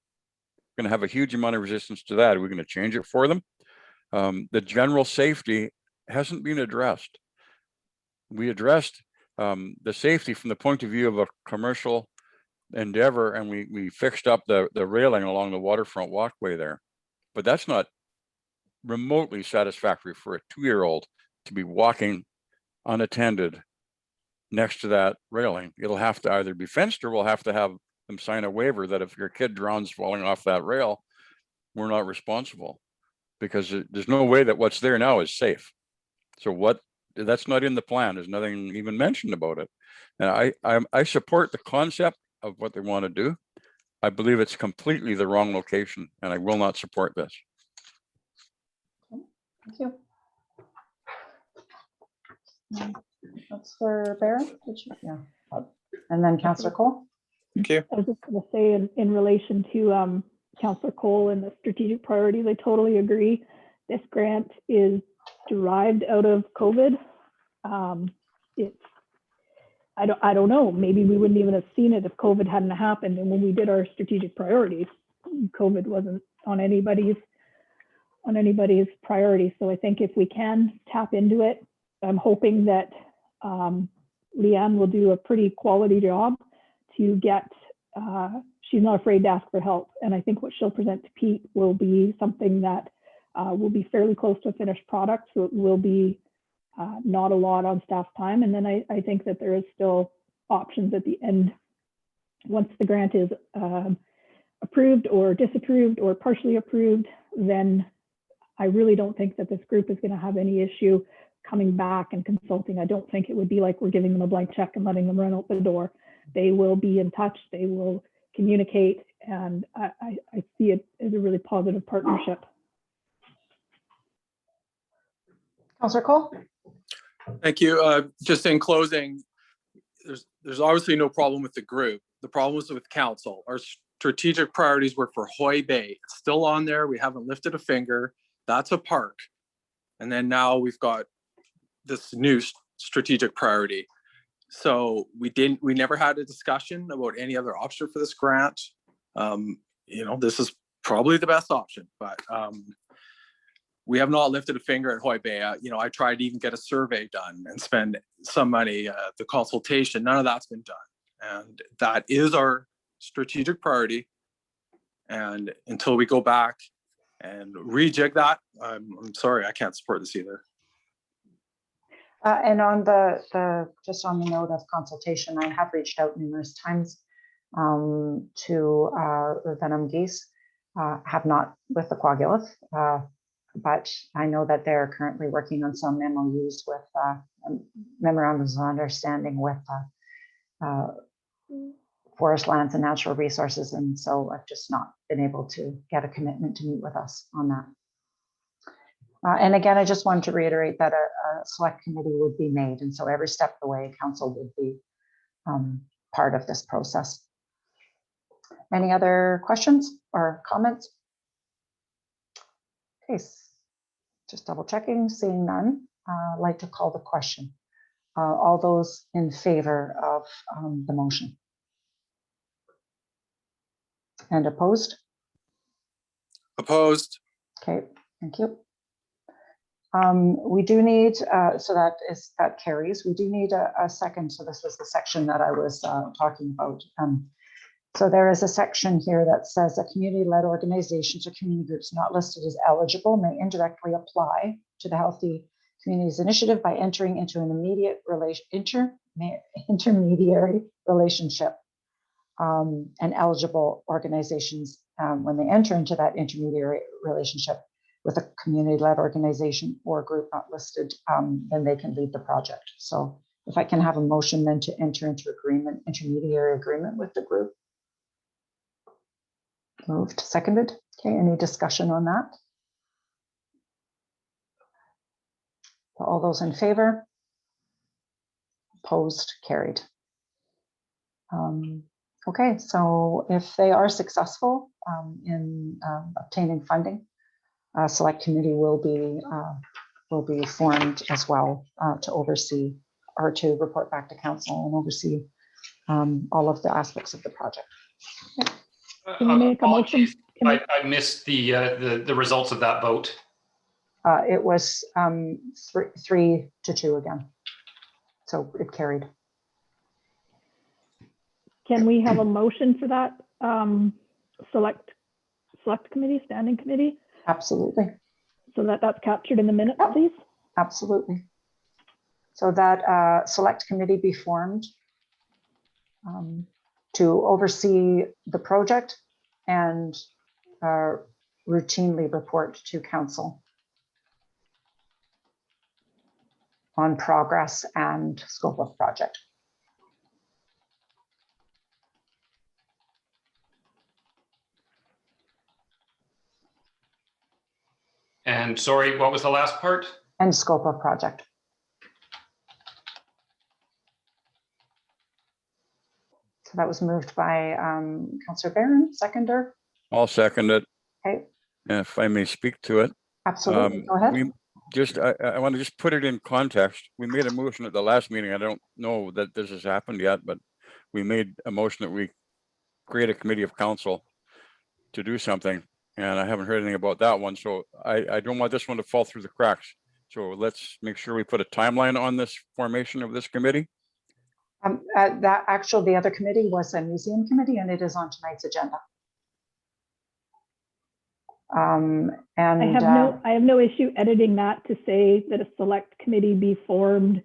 Going to have a huge amount of resistance to that. Are we going to change it for them? The general safety hasn't been addressed. We addressed the safety from the point of view of a commercial endeavor, and we fixed up the railing along the waterfront walkway there. But that's not remotely satisfactory for a 2-year-old to be walking unattended next to that railing. It'll have to either be fenced, or we'll have to have them sign a waiver that if your kid drowns falling off that rail, we're not responsible, because there's no way that what's there now is safe. So that's not in the plan. There's nothing even mentioned about it. And I support the concept of what they want to do. I believe it's completely the wrong location, and I will not support this. Thank you. That's for Baron. Yeah. And then Councillor Cole. Thank you. I was just going to say in relation to Councillor Cole and the strategic priorities, I totally agree. This grant is derived out of COVID. I don't know, maybe we wouldn't even have seen it if COVID hadn't happened. And when we did our strategic priorities, COVID wasn't on anybody's priority. So I think if we can tap into it, I'm hoping that Leanne will do a pretty quality job to get, she's not afraid to ask for help. And I think what she'll present to Pete will be something that will be fairly close to a finished product. So it will be not a lot on staff time. And then I think that there is still options at the end, once the grant is approved or disapproved or partially approved, then I really don't think that this group is going to have any issue coming back and consulting. I don't think it would be like we're giving them a blank check and letting them run out the door. They will be in touch, they will communicate, and I see it as a really positive partnership. Councillor Cole. Thank you. Just in closing, there's obviously no problem with the group. The problem was with council. Our strategic priorities were for Hoy Bay. It's still on there. We haven't lifted a finger. That's a park. And then now we've got this new strategic priority. So we never had a discussion about any other option for this grant. This is probably the best option, but we have not lifted a finger at Hoy Bay. I tried to even get a survey done and spend some money, the consultation, none of that's been done. And that is our strategic priority. And until we go back and rejig that, I'm sorry, I can't support this either. And on just on the note of consultation, I have reached out numerous times to the Venom Geese, have not with the Coagulith, but I know that they're currently working on some MOUs with memorandums of understanding with forest lands and natural resources. And so I've just not been able to get a commitment to meet with us on that. And again, I just wanted to reiterate that a select committee would be made. And so every step of the way, council would be part of this process. Any other questions or comments? Okay, just double checking, seeing none. I'd like to call the question. All those in favor of the motion? And opposed? Opposed. Okay, thank you. We do need, so that carries. We do need a second. So this was the section that I was talking about. So there is a section here that says that community-led organizations or community groups not listed as eligible may indirectly apply to the Healthy Communities Initiative by entering into an intermediary relationship. And eligible organizations, when they enter into that intermediary relationship with a community-led organization or group not listed, then they can lead the project. So if I can have a motion then to enter into intermediary agreement with the group. Moved, seconded. Okay, any discussion on that? All those in favor? Opposed, carried. Okay, so if they are successful in obtaining funding, select committee will be will be formed as well to oversee or to report back to council and oversee all of the aspects of the project. Can you make a motion? Apologies, I missed the results of that vote. It was 3-2 again. So it carried. Can we have a motion for that select committee, standing committee, Absolutely. so that that's captured in the minutes, Yep. please? Absolutely. So that select committee be formed to oversee the project and routinely report to council on progress and scope of project. And sorry, what was the last part? And scope of project. So that was moved by Councillor Barron, seconder. I'll second it. Okay, If I may speak to it. absolutely. Go ahead. We just, I want to just put it in context. We made a motion at the last meeting. I don't know that this has happened yet, but we made a motion that we create a committee of council to do something. And I haven't heard anything about that one. So I don't want this one to fall through the cracks. So let's make sure we put a timeline on this formation of this committee. The other committee was a museum committee, and it is on tonight's agenda. And I have no issue editing that to say that a select committee be formed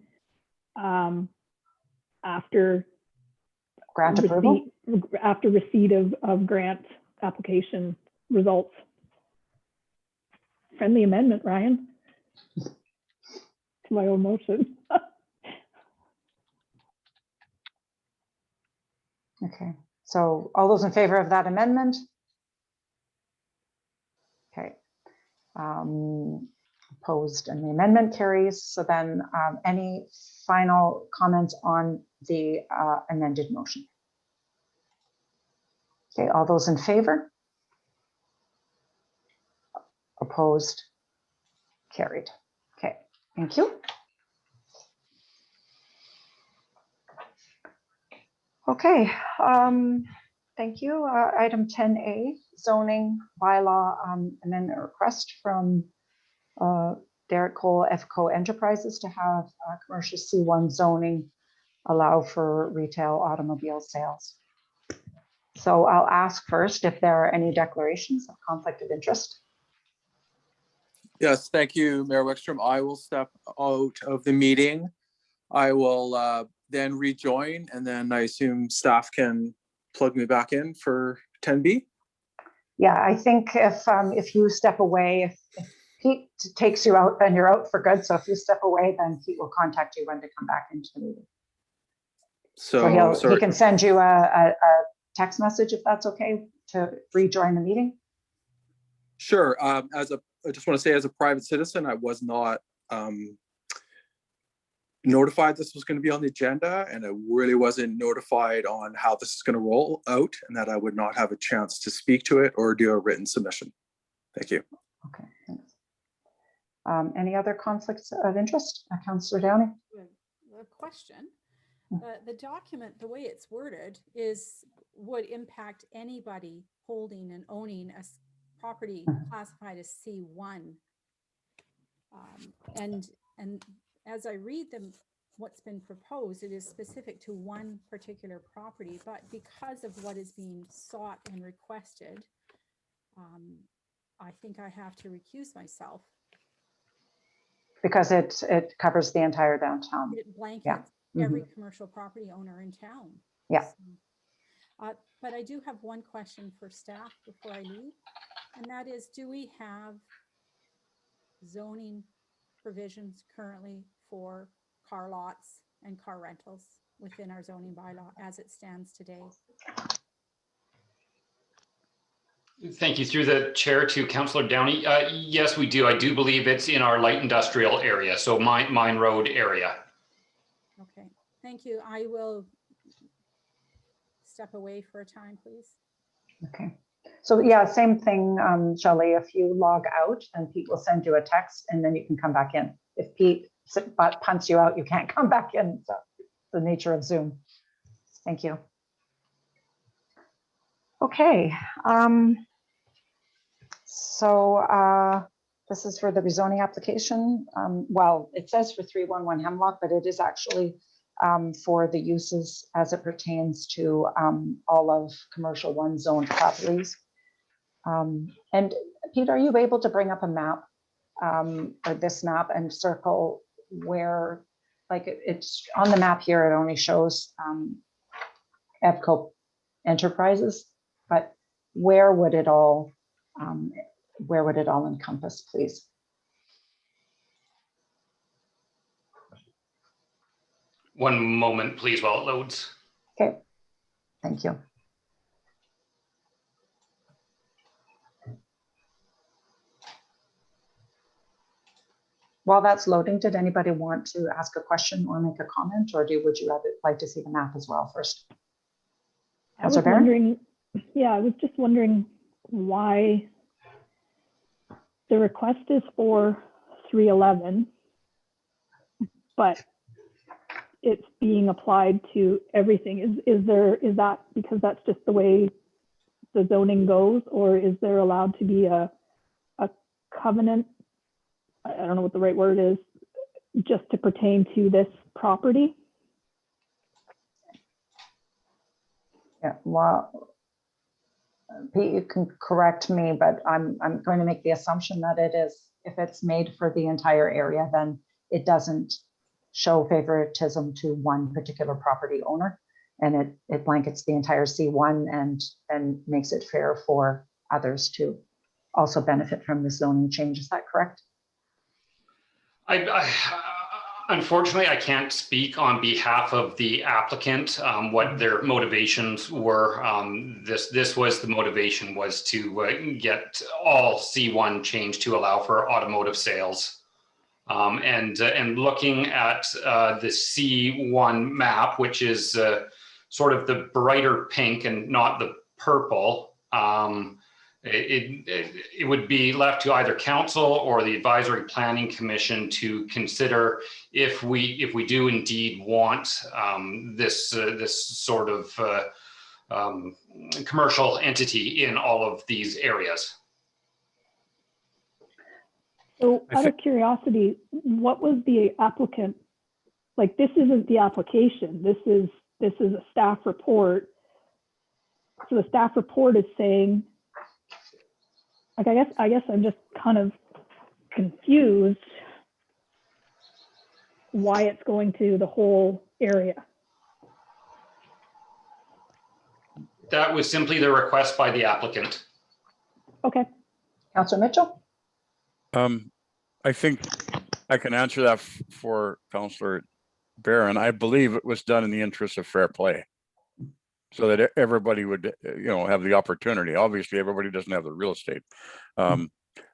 after grant approval. after receipt of grant application results. Friendly amendment, Ryan, to my own motion. Okay, so all those in favor of that amendment? Okay. Opposed, and the amendment carries. So then any final comments on the amended motion? Okay, all those in favor? Opposed? Carried. Okay, thank you. Okay, thank you. Item 10A, zoning bylaw amendment request from Derek Cole, FCO Enterprises to have commercial C1 zoning allow for retail automobile sales. So I'll ask first if there are any declarations of conflict of interest. Yes, thank you, Mayor Wickstrom. I will step out of the meeting. I will then rejoin, and then I assume staff can plug me back in for 10B. Yeah, I think if you step away, if Pete takes you out, then you're out for good. So if you step away, then Pete will contact you when to come back into the meeting. So he can send you a text message if that's okay to rejoin the meeting. Sure. I just want to say, as a private citizen, I was not notified this was going to be on the agenda, and I really wasn't notified on how this is going to roll out, and that I would not have a chance to speak to it or do a written submission. Thank you. Okay, thanks. Any other conflicts of interest? Councillor Downey? A question. The document, the way it's worded, would impact anybody holding and owning a property classified as C1. And as I read them, what's been proposed, it is specific to one particular property, but because of what is being sought and requested, I think I have to recuse myself. Because it covers the entire downtown. It blankets every commercial property owner in town. Yeah. So, but I do have one question for staff before I leave, and that is, do we have zoning provisions currently for car lots and car rentals within our zoning bylaw as it stands today? Thank you. Through the chair to Councillor Downey. Yes, we do. I do believe it's in our light industrial area, so Mine Road area. Okay, thank you. I will step away for a time, please. Okay, So yeah, same thing, Shelley, if you log out, then Pete will send you a text and then you can come back in. If Pete punts you out, you can't come back in. So the nature of Zoom. Thank you. Okay. This is for the rezoning application. Well, it says for 311 Hemlock, but it is actually for the uses as it pertains to all of commercial one zoned properties. And Pete, are you able to bring up a map or this map and circle where, like it's on the map here, it only shows EVCO Enterprises, but where would it all encompass, please? One moment, please, while it loads. Okay, thank you. While that's loading, did anybody want to ask a question or make a comment, or would you rather like to see the map as well first? I was wondering, yeah, I was just wondering why the request is for 311, but it's being applied to everything. Is that because that's just the way the zoning goes, or is there allowed to be a covenant? I don't know what the right word is, just to pertain to this property? Yeah, well, Pete, you can correct me, but I'm going to make the assumption that it is, if it's made for the entire area, then it doesn't show favoritism to one particular property owner, and it blankets the entire C1 and makes it fair for others to also benefit from the zoning change. Is that correct? Unfortunately, I can't speak on behalf of the applicant, what their motivations were. This was the motivation, was to get all C1 changed to allow for automotive sales. And looking at the C1 map, which is sort of the brighter pink and not the purple, it would be left to either council or the advisory planning commission to consider if we do indeed want this sort of commercial entity in all of these areas. So out of curiosity, what was the applicant, like, this isn't the application, this is a staff report. So the staff report is saying, like, I guess I'm just kind of confused why it's going to the whole area. That was simply the request by the applicant. Okay. Councillor Mitchell? I think I can answer that for Councillor Barron. I believe it was done in the interest of fair play, so that everybody would, have the opportunity. Obviously, everybody doesn't have the real estate. And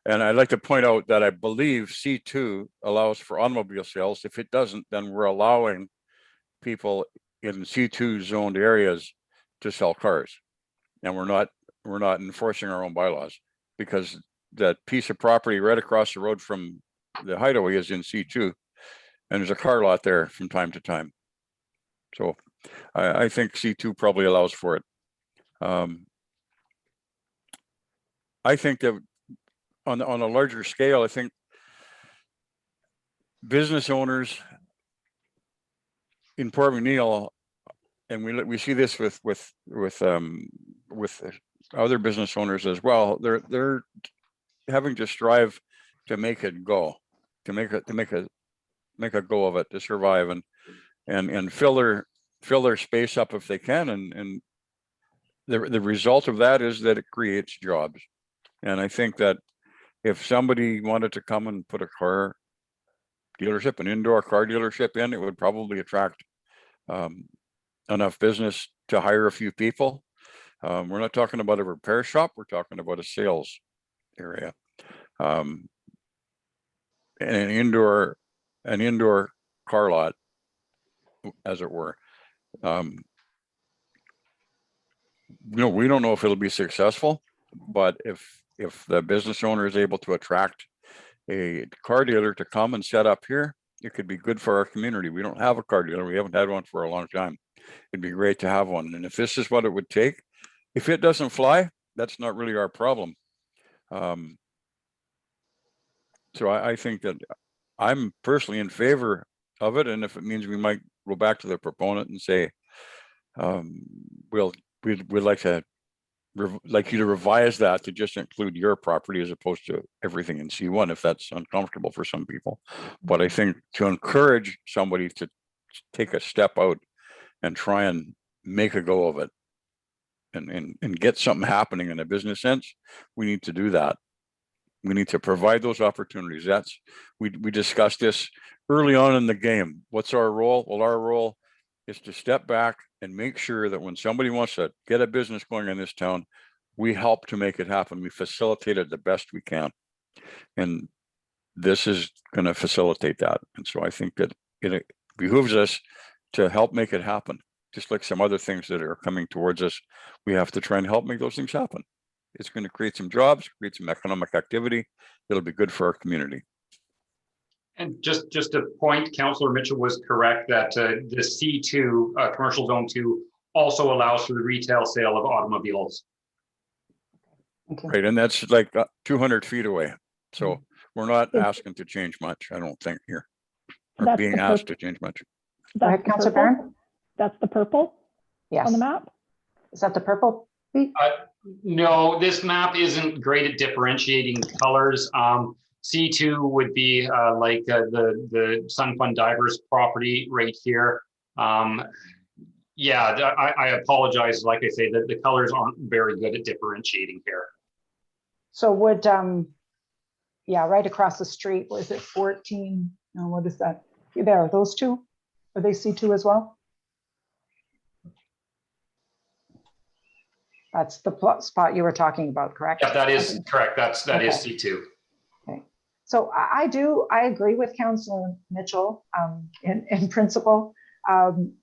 I'd like to point out that I believe C2 allows for automobile sales. If it doesn't, then we're allowing people in C2 zoned areas to sell cars, and we're not enforcing our own bylaws, because that piece of property right across the road from the hideaway is in C2, and there's a car lot there from time to time. So I think C2 probably allows for it. I think that on a larger scale, I think business owners in Port McNeill, and we see this with other business owners as well. They're having to strive to make it go, to make a go of it, to survive and fill their space up if they can, and the result of that is that it creates jobs. And I think that if somebody wanted to come and put a car dealership, an indoor car dealership in, it would probably attract enough business to hire a few people. We're not talking about a repair shop, we're talking about a sales area. And an indoor car lot, as it were. We don't know if it'll be successful. But if the business owner is able to attract a car dealer to come and set up here, it could be good for our community. We don't have a car dealer. We haven't had one for a long time. It'd be great to have one. And if this is what it would take, if it doesn't fly, that's not really our problem. So I think that I'm personally in favor of it. And if it means we might go back to the proponent and say, we'd like you to revise that to just include your property as opposed to everything in C1, if that's uncomfortable for some people. But I think to encourage somebody to take a step out and try and make a go of it and get something happening in a business sense, we need to do that. We need to provide those opportunities. We discussed this early on in the game. What's our role? Well, our role is to step back and make sure that when somebody wants to get a business going in this town, we help to make it happen. We facilitate it the best we can. And this is going to facilitate that. And so I think that it behooves us to help make it happen. Just like some other things that are coming towards us, we have to try and help make those things happen. It's going to create some jobs, create some economic activity. It'll be good for our community. And just a point, Councillor Mitchell was correct that the C2, commercial zone 2, also allows for the retail sale of automobiles. Okay. Right, and that's like 200 feet away. So we're not asking to change much, I don't think here. Or That's being the asked to change much. Go ahead, That's the Councillor purple? Barron. That's the purple Yes. on the map? Is that the purple? No, this map isn't great at differentiating colors. C2 would be like the Sun Fun Divers property right here. Yeah, I apologize. Like I say, the colors aren't very good at differentiating here. So would, yeah, right across the street, was it 14? No, what is that? There, those two? Are they C2 as well? That's the spot you were talking about, correct? Yeah, that is correct. That is C2. Okay. So I agree with Councillor Mitchell in principle. I'm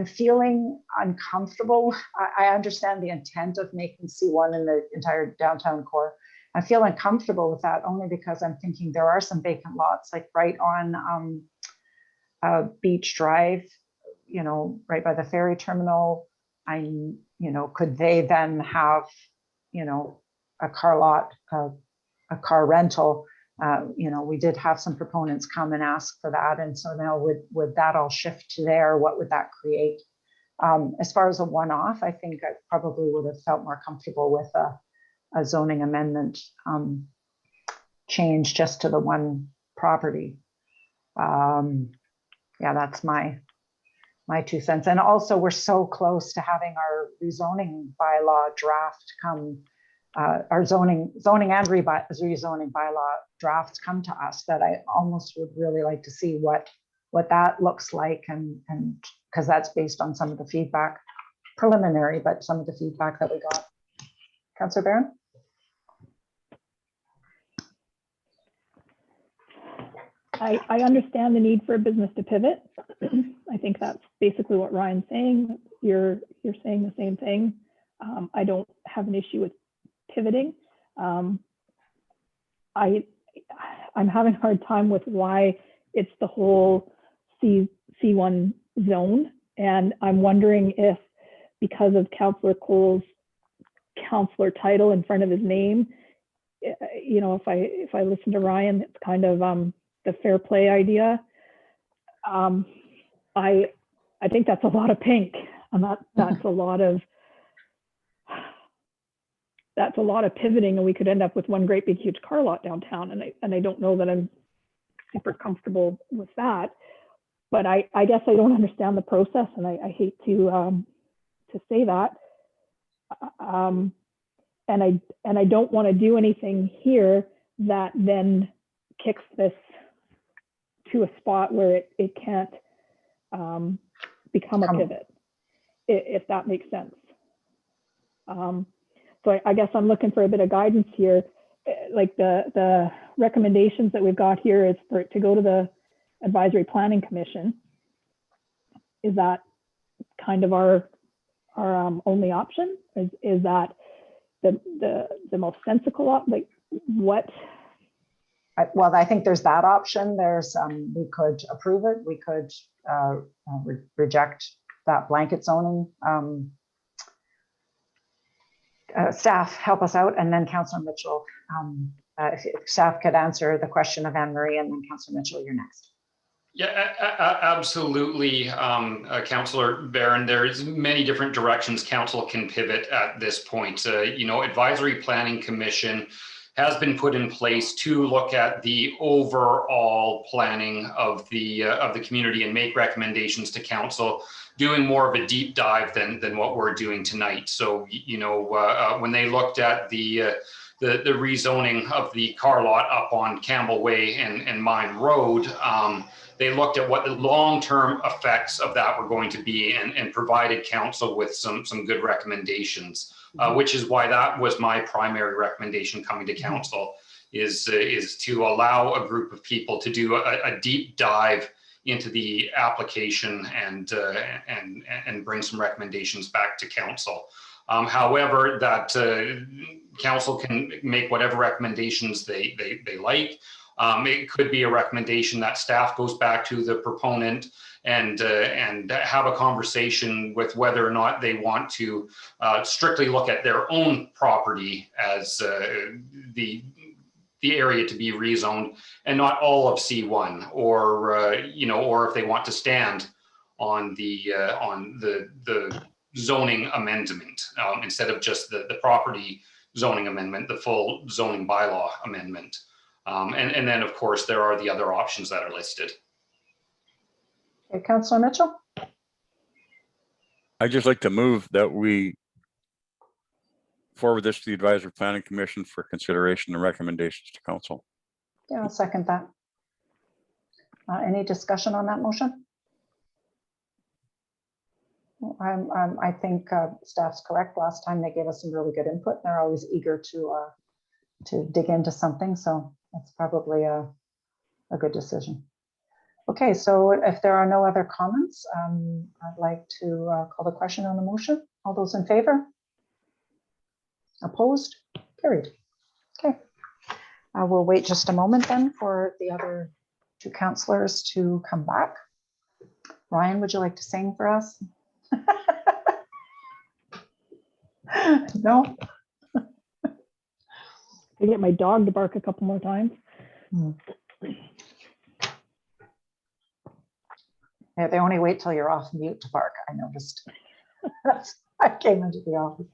feeling uncomfortable. I understand the intent of making C1 in the entire downtown core. I feel uncomfortable with that only because I'm thinking there are some vacant lots, like right on Beach Drive, you know, right by the ferry terminal. You know, could they then have, you know, a car lot, a car rental? You know, we did have some proponents come and ask for that. And so now would that all shift to there? What would that create? As far as a one-off, I think I probably would have felt more comfortable with a zoning amendment change just to the one property. Yeah, that's my 2 cents. And also we're so close to having our rezoning bylaw draft come, our zoning and rezoning bylaw drafts come to us, that I almost would really like to see what that looks like, and because that's based on some of the feedback, preliminary, but some of the feedback that we got. Councillor Barron? I understand the need for a business to pivot. I think that's basically what Ryan's saying. You're saying the same thing. I don't have an issue with pivoting. I'm having a hard time with why it's the whole C1 zone. And I'm wondering if, because of Councillor Cole's councillor title in front of his name, you know, if I listen to Ryan, it's kind of the fair play idea. I think that's a lot of pink, and that's a lot of pivoting, and we could end up with one great big huge car lot downtown. And I don't know that I'm super comfortable with that. But I guess I don't understand the process, and I hate to say that. And I don't want to do anything here that then kicks this to a spot where it can't become a pivot, if that makes sense. So I guess I'm looking for a bit of guidance here. Like the recommendations that we've got here is for it to go to the Advisory Planning Commission. Is that kind of our only option? Is that the most sensible, like what? Well, I think there's that option. There's, we could approve it. We could reject that blanket zoning. Staff, help us out. And then Councillor Mitchell, if staff could answer the question of Anne Marie, and then Councillor Mitchell, you're next. Yeah, absolutely, Councillor Barron. There's many different directions council can pivot at this point. You know, Advisory Planning Commission has been put in place to look at the overall planning of the community and make recommendations to council, doing more of a deep dive than what we're doing tonight. So, you know, when they looked at the rezoning of the car lot up on Campbell Way and Mine Road, they looked at what the long-term effects of that were going to be and provided council with some good recommendations, which is why that was my primary recommendation coming to council, is to allow a group of people to do a deep dive into the application and bring some recommendations back to council. However, that council can make whatever recommendations they like. It could be a recommendation that staff goes back to the proponent and have a conversation with whether or not they want to strictly look at their own property as the area to be rezoned and not all of C1, or you know, or if they want to stand on the zoning amendment instead of just the property zoning amendment, the full zoning bylaw amendment. And then, of course, there are the other options that are listed. Okay, Councillor Mitchell. I'd just like to move that we forward this to the Advisory Planning Commission for consideration and recommendations to council. Yeah, I'll second that. Any discussion on that motion? I think staff's correct. Last time they gave us some really good input. They're always eager to dig into something, so that's probably a good decision. Okay, so if there are no other comments, I'd like to call the question on the motion. All those in favor? Opposed? Carried. Okay. We'll wait just a moment then for the other two councillors to come back. Ryan, would you like to sing for us? No? I get my dog to bark a couple more times. Yeah, they only wait till you're off mute to bark, I noticed. I came into the office.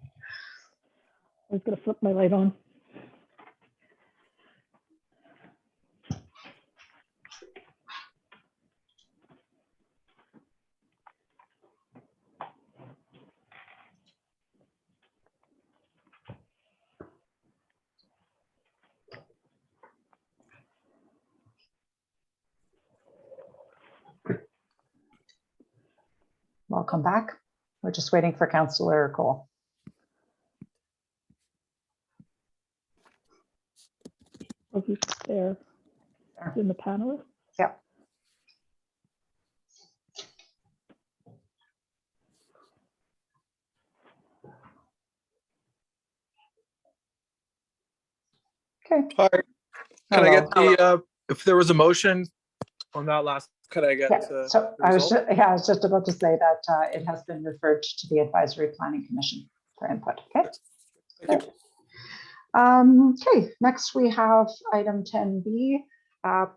I was going to flip my light on. Welcome back. We're just waiting for Councillor Cole. Oh, he's there in the panelist. Yeah. Okay. Hi, can Hello. I get the, if there was a motion on that last, could I get? Yeah, so I was just about to say that it has been referred to the Advisory Planning Commission for input. Okay. Thank you. Okay, next we have item 10B,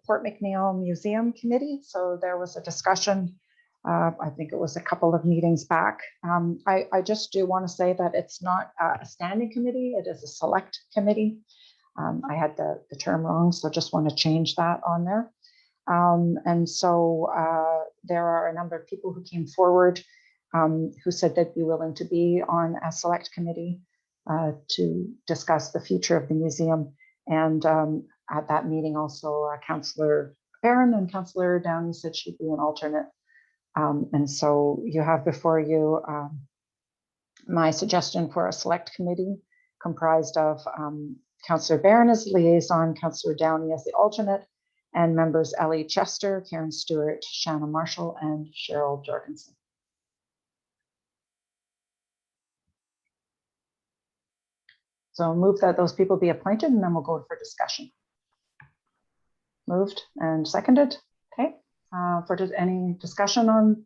Port McNeill Museum Committee. So there was a discussion, I think it was a couple of meetings back. I just do want to say that it's not a standing committee, it is a select committee. I had the term wrong, so just want to change that on there. And so there are a number of people who came forward who said they'd be willing to be on a select committee to discuss the future of the museum. And at that meeting also, Councillor Barron and Councillor Downey said she'd be an alternate. And so you have before you my suggestion for a select committee comprised of Councillor Barron as liaison, Councillor Downey as the alternate, and members Ellie Chester, Karen Stewart, Shanna Marshall, and Cheryl Jorgensen. So move that those people be appointed, and then we'll go for discussion. Moved and seconded. Okay. Any discussion on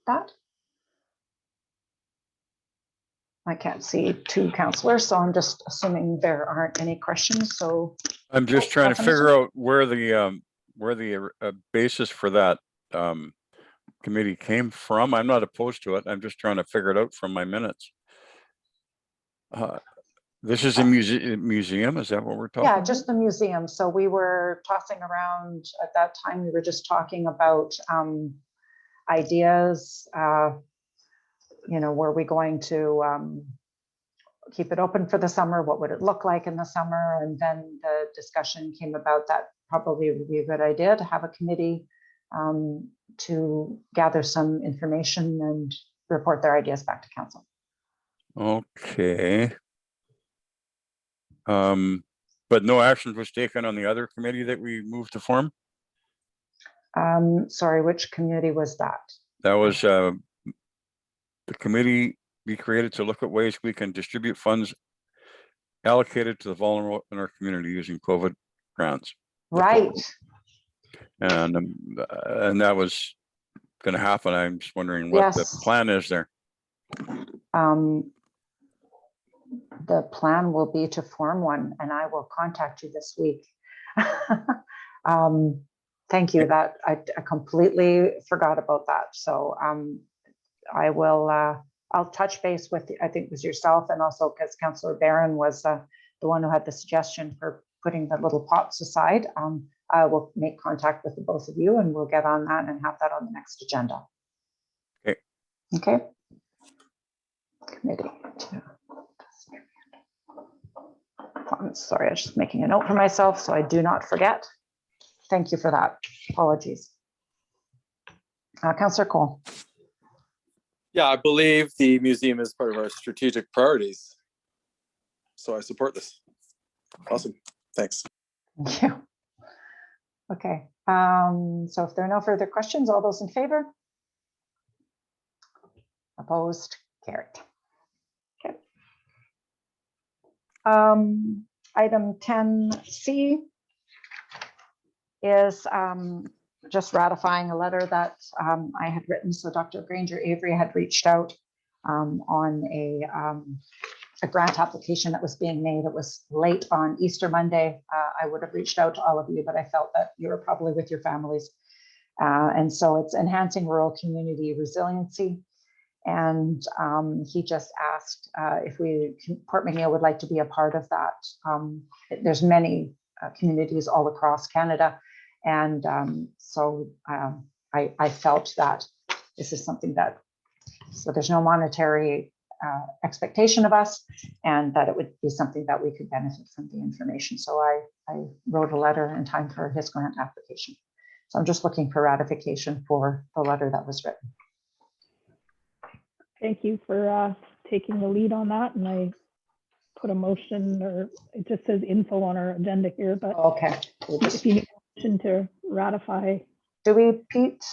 that? I can't see two councillors, so I'm just assuming there aren't any questions. So I'm just trying to figure out where the basis for that committee came from. I'm not opposed to it. I'm just trying to figure it out from my minutes. This is a museum. Is that what we're talking yeah, about? just the museum. So we were tossing around at that time. We were just talking about ideas. Were we going to keep it open for the summer? What would it look like in the summer? And then the discussion came about that probably would be a good idea to have a committee to gather some information and report their ideas back to council. Okay. But no action was taken on the other committee that we moved to form? Sorry, which committee was that? That was the committee be created to look at ways we can distribute funds allocated to the vulnerable in our community using COVID grants. Right. And that was going to happen. I'm just wondering what the plan is there. The plan will be to form one, and I will contact you this week. Thank you. That I completely forgot about that. So I will. I'll touch base with, I think it was yourself, and also because Councillor Barron was the one who had the suggestion for putting the little pots aside. I will make contact with the both of you, and we'll get on that and have that on the next agenda. Okay. Okay. Committee. Sorry, I was just making a note for myself so I do not forget. Thank you for that. Apologies. Councillor Cole. Yeah, I believe the museum is part of our strategic priorities. So I support this. Awesome. Thanks. Thank you. Okay. So if there are no further questions, all those in favor? Opposed? Carried. Okay. Item 10C is just ratifying a letter that I had written. So Dr. Granger Avery had reached out on a grant application that was being made. It was late on Easter Monday. I would have reached out to all of you, but I felt that you were probably with your families. And so it's enhancing rural community resiliency. And he just asked if Port McNeill would like to be a part of that. There's many communities all across Canada. And so I felt that this is something that, so there's no monetary expectation of us, and that it would be something that we could benefit from the information. So I wrote a letter in time for his grant application. So I'm just looking for ratification for the letter that was written. Thank you for taking the lead on that. And I put a motion, or it just says info on our agenda here, but Okay. if you need a motion to ratify. Do we, Pete,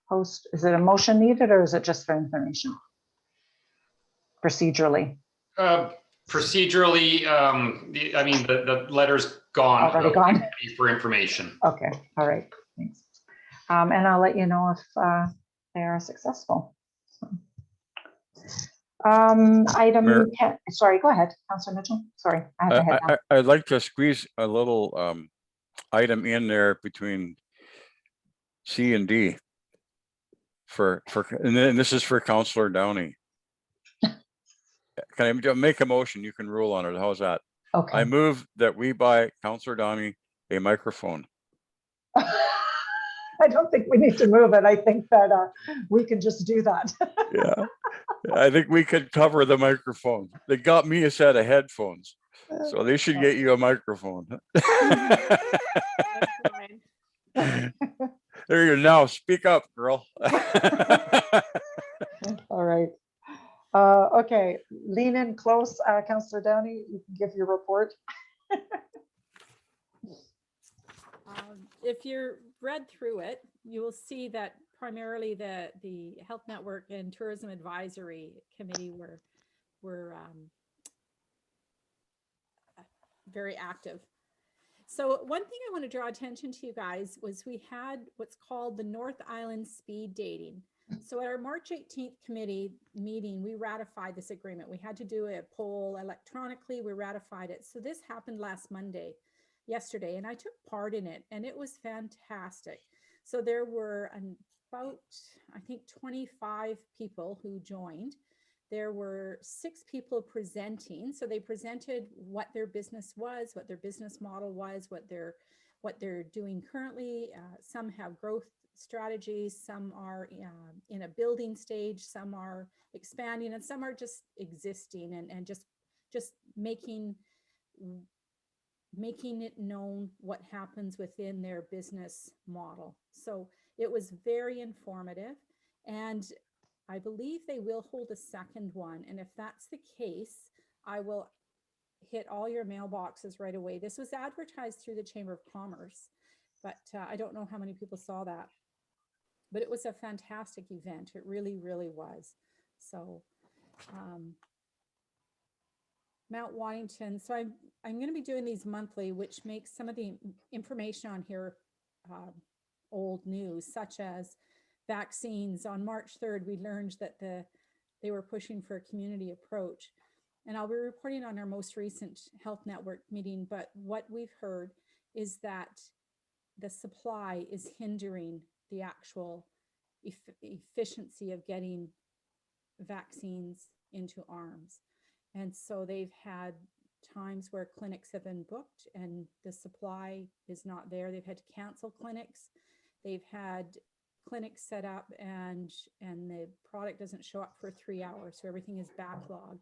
post, is it a motion needed or is it just for information? Procedurally? Procedurally, I mean, the letter's gone. Already gone? For information. Okay, all right, thanks. And I'll let you know if they are successful. So. Item Mayor, 10, sorry, go ahead, Councillor Mitchell. Sorry, I have my head down. I'd like to squeeze a little item in there between C and D and then this is for Councillor Downey. Can I make a motion? You can rule on it. How's that? Okay. I move that we buy Councillor Downey a microphone. I don't think we need to move it. I think that we can just do that. Yeah, I think we could cover the microphone. They got me a set of headphones, so they should get you a microphone. There you now. Speak up, girl. All right. Okay, lean in close, Councillor Downey. You can give your report. If you're read through it, you will see that primarily the Health Network and Tourism Advisory Committee were very active. So one thing I want to draw attention to you guys was we had what's called the North Island speed dating. So at our March 18th committee meeting, we ratified this agreement. We had to do a poll electronically. We ratified it. So this happened yesterday, and I took part in it, and it was fantastic. So there were about, I think, 25 people who joined. There were 6 people presenting. So they presented what their business was, what their business model was, what they're doing currently. Some have growth strategies, some are in a building stage, some are expanding, and some are just existing and just making it known what happens within their business model. So it was very informative, and I believe they will hold a second one. And if that's the case, I will hit all your mailboxes right away. This was advertised through the Chamber of Commerce, but I don't know how many people saw that. But it was a fantastic event. It really, really was. So Mount Waddington. So I'm going to be doing these monthly, which makes some of the information on here old news, such as vaccines. On March 3rd, we learned that they were pushing for a community approach. And I'll be reporting on our most recent health network meeting. But what we've heard is that the supply is hindering the actual efficiency of getting vaccines into arms. And so they've had times where clinics have been booked and the supply is not there. They've had to cancel clinics. They've had clinics set up and the product doesn't show up for 3 hours. So everything is backlogged.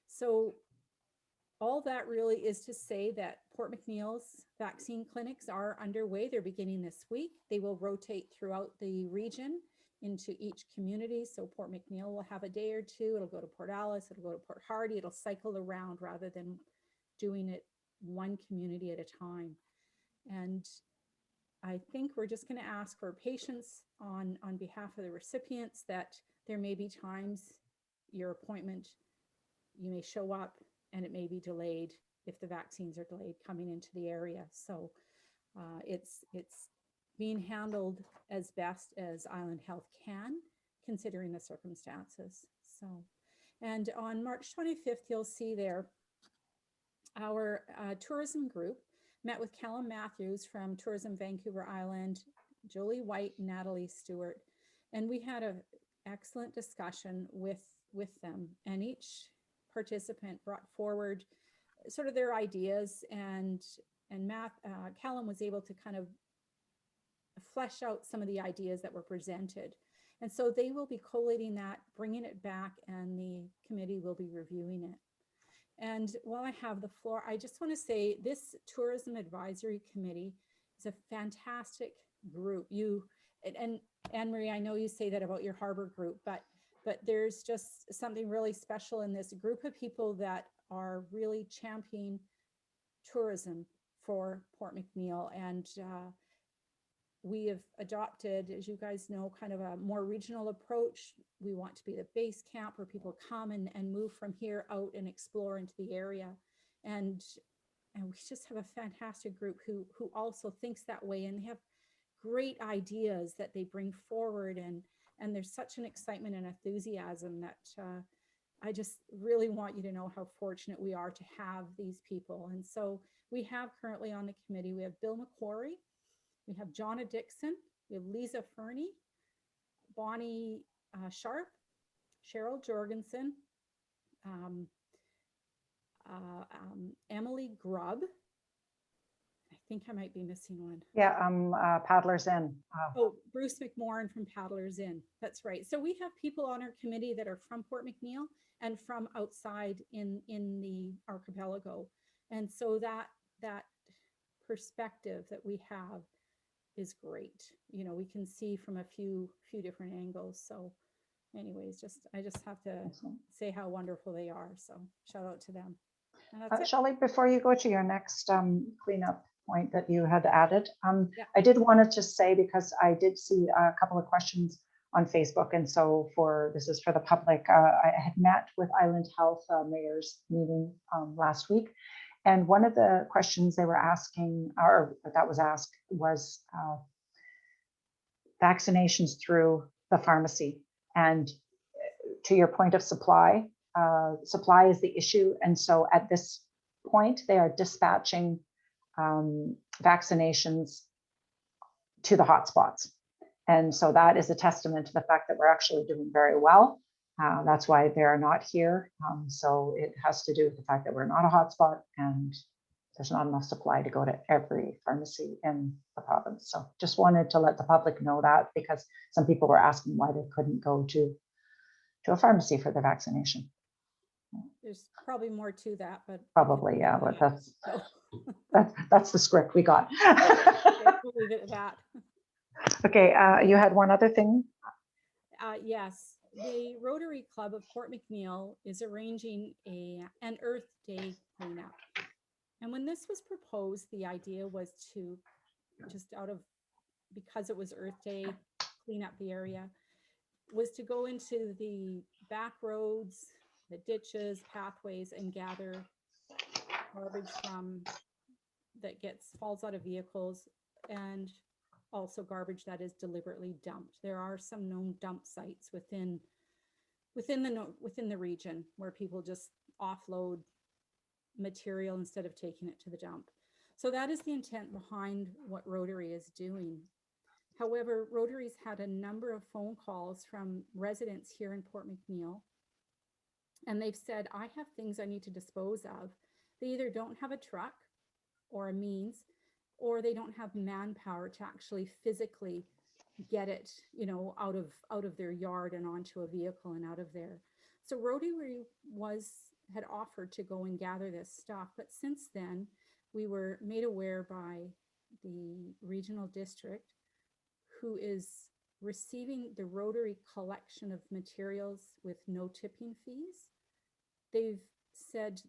So all that really is to say that Port McNeil's vaccine clinics are underway. They're beginning this week. They will rotate throughout the region into each community. So Port McNeil will have a day or two. It'll go to Port Alice. It'll go to Port Hardy. It'll cycle around rather than doing it one community at a time. And I think we're just going to ask for patience on behalf of the recipients, that there may be times your appointment, you may show up and it may be delayed if the vaccines are delayed coming into the area. So it's being handled as best as Island Health can, considering the circumstances. So, and on March 25th, you'll see there, our tourism group met with Callum Matthews from Tourism Vancouver Island, Jolie White, Natalie Stewart, and we had an excellent discussion with them, and each participant brought forward sort of their ideas, and Callum was able to kind of flesh out some of the ideas that were presented. And so they will be collating that, bringing it back, and the committee will be reviewing it. And while I have the floor, I just want to say this Tourism Advisory Committee is a fantastic group. And Anne-Marie, I know you say that about your harbor group, but there's just something really special in this group of people that are really championing tourism for Port McNeil. And we have adopted, as you guys know, kind of a more regional approach. We want to be the base camp where people come and move from here out and explore into the area. And we just have a fantastic group who also thinks that way, and they have great ideas that they bring forward. And there's such an excitement and enthusiasm that I just really want you to know how fortunate we are to have these people. And so we have currently on the committee, we have Bill McQuarrie, we have Jonna Dixon, we have Lisa Fernie, Bonnie Sharp, Cheryl Jorgensen, Emily Grubb. I think I might be missing one. Yeah, Paddler's Inn. Oh, Bruce McMorrin from Paddler's Inn. That's right. So we have people on our committee that are from Port McNeil and from outside in the archipelago. And so that perspective that we have is great. You know, we can see from a few different angles. So anyways, I just have to say how wonderful they are. So shout out to them. And that's it. Shelley, before you go to your next cleanup point that you had added, Yeah. I did want to just say, because I did see a couple of questions on Facebook, and so this is for the public. I had met with Island Health mayor's meeting last week, And one of the questions they were asking, or that was asked, was vaccinations through the pharmacy. And to your point of supply, supply is the issue. And so at this point, they are dispatching vaccinations to the hotspots. And so that is a testament to the fact that we're actually doing very well. That's why they're not here. So it has to do with the fact that we're not a hotspot and there's not enough supply to go to every pharmacy in the province. So just wanted to let the public know that, because some people were asking why they couldn't go to a pharmacy for their vaccination. There's probably more to that, but. Probably, yeah, but So, that's the script we got. we'll leave it at that. Okay, you had one other thing? Yes, the Rotary Club of Port McNeill is arranging an Earth Day cleanup. And when this was proposed, the idea was to just because it was Earth Day, clean up the area, was to go into the back roads, the ditches, pathways, and gather garbage that falls out of vehicles, and also garbage that is deliberately dumped. There are some known dump sites within the region where people just offload material instead of taking it to the dump. So that is the intent behind what Rotary is doing. However, Rotary's had a number of phone calls from residents here in Port McNeill, and they've said, I have things I need to dispose of. They either don't have a truck or a means, or they don't have manpower to actually physically get it, out of their yard and onto a vehicle and out of there. So Rotary had offered to go and gather this stuff, but since then we were made aware by the regional district, who is receiving the Rotary collection of materials with no tipping fees. They've said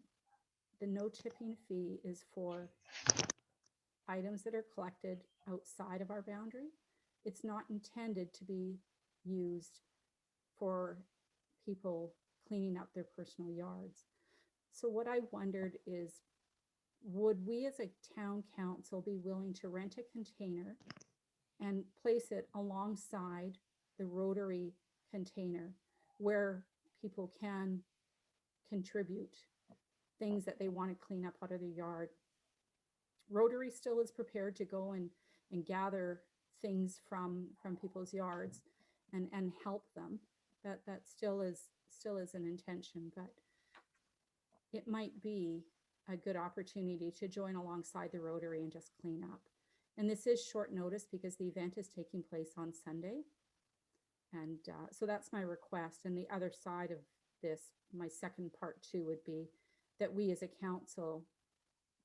the no tipping fee is for items that are collected outside of our boundary. It's not intended to be used for people cleaning up their personal yards. So what I wondered is, would we as a town council be willing to rent a container and place it alongside the Rotary container where people can contribute things that they want to clean up out of their yard? Rotary still is prepared to go and gather things from people's yards and help them. That still is an intention, but it might be a good opportunity to join alongside the Rotary and just clean up. And this is short notice because the event is taking place on Sunday. And so that's my request. And the other side of this, my second part too, would be that we as a council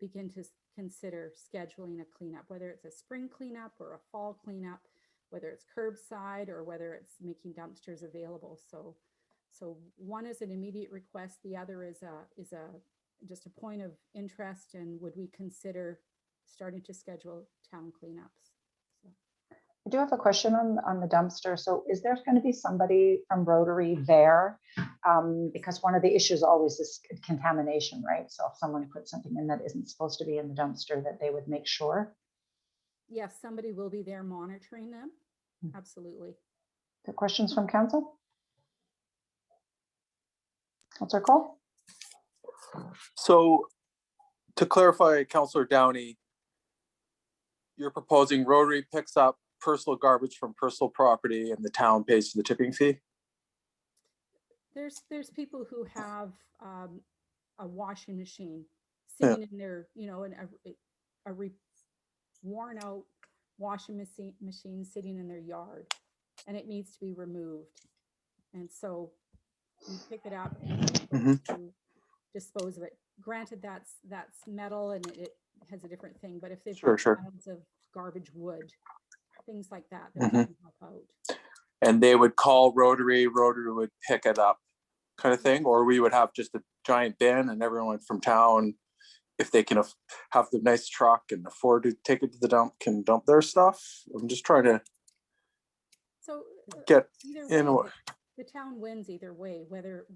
begin to consider scheduling a cleanup, whether it's a spring cleanup or a fall cleanup, whether it's curbside or whether it's making dumpsters available. So one is an immediate request. The other is just a point of interest. And would we consider starting to schedule town cleanups? So. I do have a question on the dumpster. So is there going to be somebody from Rotary there? Because one of the issues always is contamination, right? So if someone puts something in that isn't supposed to be in the dumpster, that they would make sure. Yes, somebody will be there monitoring them. Absolutely. The questions from council? Councilor Cole? So to clarify, Councilor Downey, you're proposing Rotary picks up personal garbage from personal property and the town pays for the tipping fee? There's people who have a washing machine sitting in their, in a worn out washing machine sitting in their yard, and it needs to be removed. And so you pick it up and to dispose of it. Granted, that's metal and it has a different thing, but if they've got piles of garbage wood, things like that, they can help out. And they would call Rotary would pick it up, kind of thing, or we would have just a giant bin and everyone from town, if they can have the nice truck and afford to take it to the dump, can dump their stuff. I'm just trying to get in. The town wins either way, whether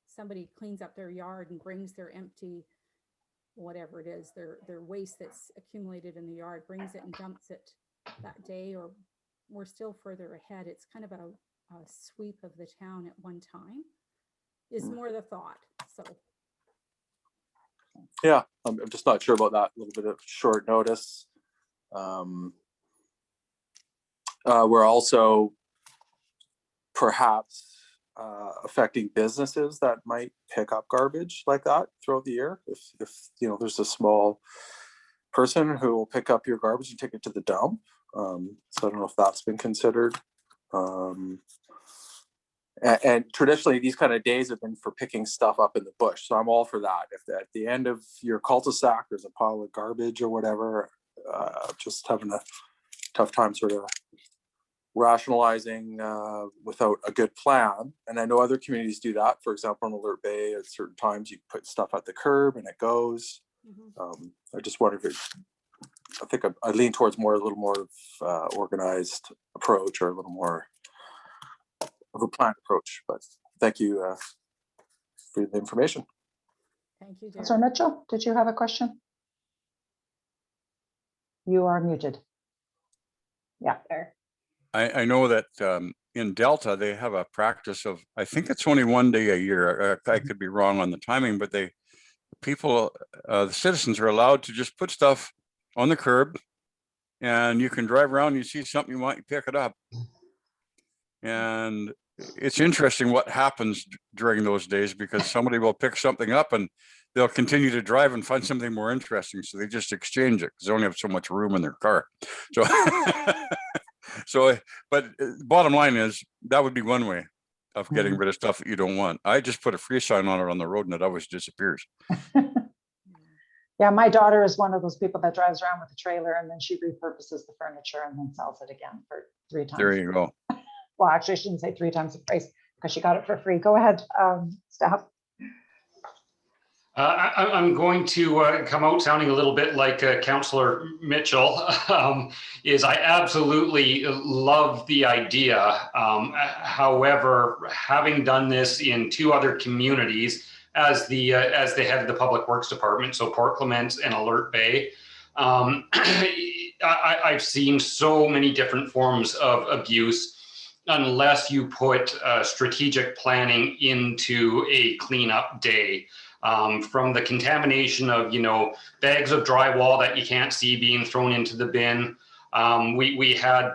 somebody cleans up their yard and brings their empty whatever it is, their waste that's accumulated in the yard, brings it and dumps it that day, or we're still further ahead. It's kind of a sweep of the town at one time is more the thought. So Yeah, I'm just not sure about that. A little bit of short notice. We're also perhaps affecting businesses that might pick up garbage like that throughout the year. If you know, there's a small person who will pick up your garbage and take it to the dump. So I don't know if that's been considered. And traditionally, these kind of days have been for picking stuff up in the bush. So I'm all for that. If at the end of your cul-de-sac there's a pile of garbage or whatever, just having a tough time sort of rationalizing without a good plan. And I know other communities do that. For example, in Alert Bay, at certain times you put stuff at the curb and it goes. I just wonder if I think I lean towards a little more organized approach, or a little more of a planned approach. But thank you for the information. thank you, Councillor Derek. Mitchell, did you have a question? You are muted. Yeah, there. I know that in Delta, they have a practice of, I think it's only one day a year. I could be wrong on the timing, but the citizens are allowed to just put stuff on the curb, and you can drive around, you see something you want, you pick it up. And it's interesting what happens during those days, because somebody will pick something up and they'll continue to drive and find something more interesting. So they just exchange it because they only have so much room in their car. So, but bottom line is that would be one way of getting rid of stuff that you don't want. I just put a free sign on it on the road and it always disappears. Yeah, my daughter is one of those people that drives around with a trailer and then she repurposes the furniture and then sells it again for 3 times. There you go. Well, actually, I shouldn't say 3 times the price because she got it for free. Go ahead, staff. I'm going to come out sounding a little bit like Councillor Mitchell. Is I absolutely love the idea. However, having done this in 2 other communities as the head of the Public Works Department, so Port Clement and Alert Bay, I've seen so many different forms of abuse unless you put strategic planning into a cleanup day. From the contamination of, bags of drywall that you can't see being thrown into the bin. We had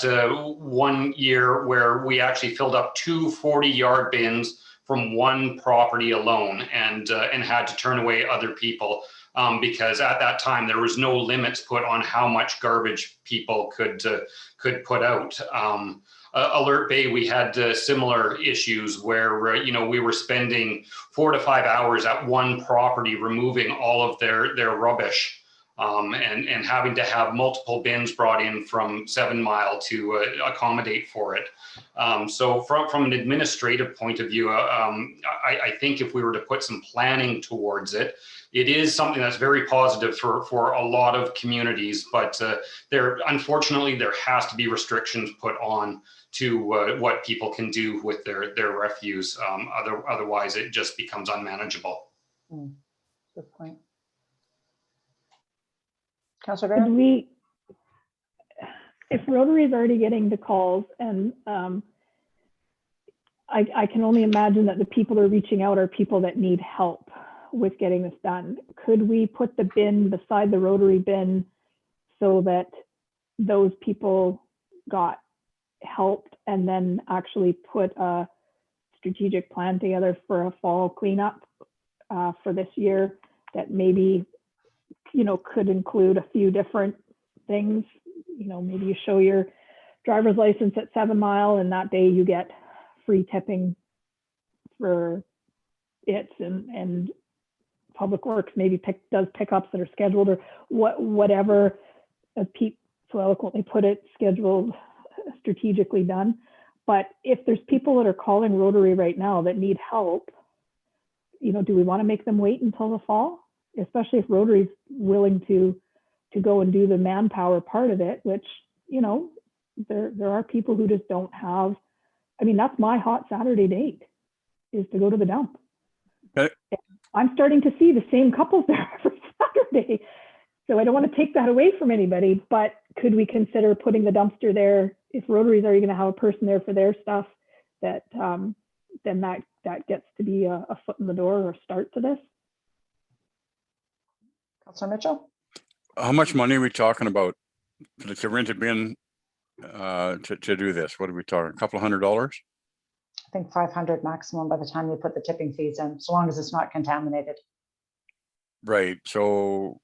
one year where we actually filled up 2 40-yard bins from one property alone, and had to turn away other people because at that time there was no limits put on how much garbage people could put out. Alert Bay, we had similar issues where we were spending 4 to 5 hours at one property removing all of their rubbish, and having to have multiple bins brought in from 7 Mile to accommodate for it. So from an administrative point of view, I think if we were to put some planning towards it, it is something that's very positive for a lot of communities, but unfortunately there has to be restrictions put on to what people can do with their refuse. Otherwise it just becomes unmanageable. Good point. Councillor Could Barron? if Rotary is already getting the calls, and I can only imagine that the people who are reaching out are people that need help with getting this done. Could we put the bin beside the Rotary bin so that those people got helped, and then actually put a strategic plan together for a fall cleanup for this year that maybe, could include a few different things? Maybe you show your driver's license at 7 Mile and that day you get free tipping for it, and Public Works maybe does pickups that are scheduled, or whatever, as Pete so eloquently put it, scheduled, strategically done. But if there's people that are calling Rotary right now that need help, do we want to make them wait until the fall? Especially if Rotary's willing to go and do the manpower part of it, which, there are people who just don't have. I mean, that's my hot Saturday date, is to go to the dump. Okay. I'm starting to see the same couples there every Friday. So I don't want to take that away from anybody, but could we consider putting the dumpster there? If Rotary's already going to have a person there for their stuff, that then that gets to be a foot in the door or a start to this. Councillor Mitchell? How much money are we talking about to rent a bin to do this? What are we talking? A couple of $100? I think 500 maximum by the time you put the tipping fees in, so long as it's not contaminated. Right. So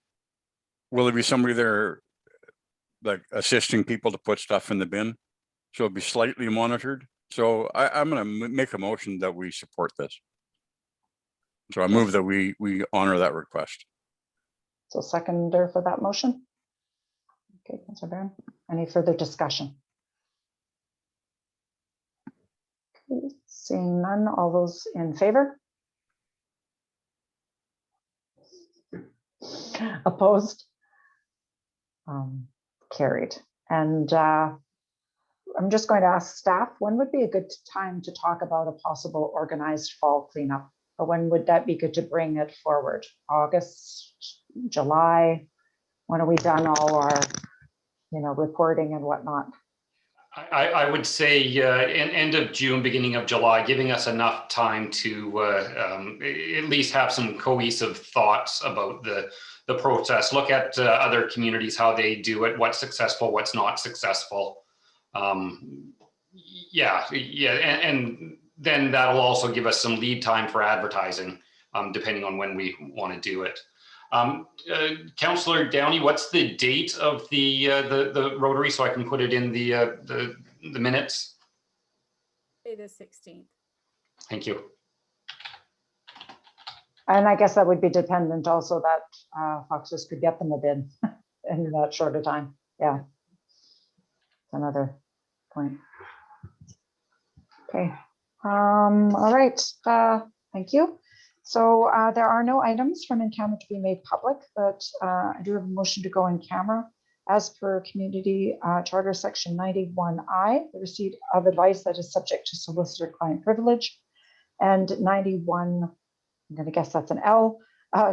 will there be somebody there like assisting people to put stuff in the bin? So it'll be slightly monitored. So I'm going to make a motion that we support this. So I move that we honor that request. So seconder for that motion. Okay, Councillor Barron. Any further discussion? Okay, seeing none, all those in favor? Opposed? Carried. And I'm just going to ask staff, when would be a good time to talk about a possible organized fall cleanup? Or when would that be good to bring it forward? August, July? When are we done all our, reporting and whatnot? I would say end of June, beginning of July, giving us enough time to at least have some cohesive thoughts about the process. Look at other communities, how they do it, what's successful, what's not successful. And then that'll also give us some lead time for advertising, depending on when we want to do it. Councillor Downey, what's the date of the Rotary so I can put it in the minutes? Say the 16th. Thank you. And I guess that would be dependent also that Foxes could get them a bin in that shorter time. Yeah. Another point. Okay. All right. Thank you. So there are no items from in camera to be made public, but I do have a motion to go in camera as per Community Charter Section 91I, the receipt of advice that is subject to solicitor client privilege, and 91, I'm going to guess that's an L,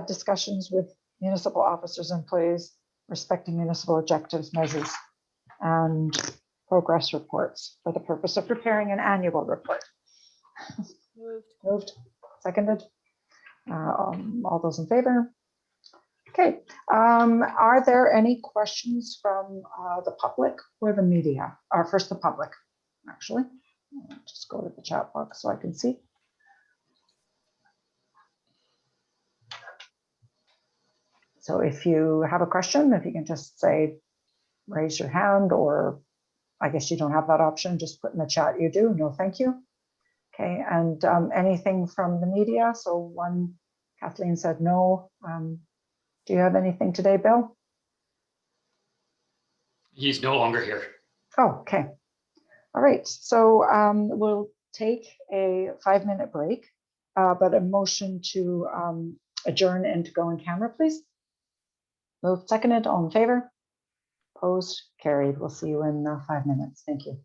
discussions with municipal officers and employees respecting municipal objectives, measures, and progress reports for the purpose of preparing an annual report. Moved. Seconded. All those in favor? Okay. Are there any questions from the public or the media? Or first the public, actually. I'll just go to the chat box so I can see. So if you have a question, if you can just say, raise your hand, or I guess you don't have that option, just put in the chat you do. No, thank you. Okay, and anything from the media? So one, Kathleen said no. Do you have anything today, Bill? He's no longer here. Oh, okay. All right, so we'll take a 5-minute break, but a motion to adjourn and to go in camera, please. Moved, seconded, all in favor? Opposed, carried. We'll see you in 5 minutes. Thank you.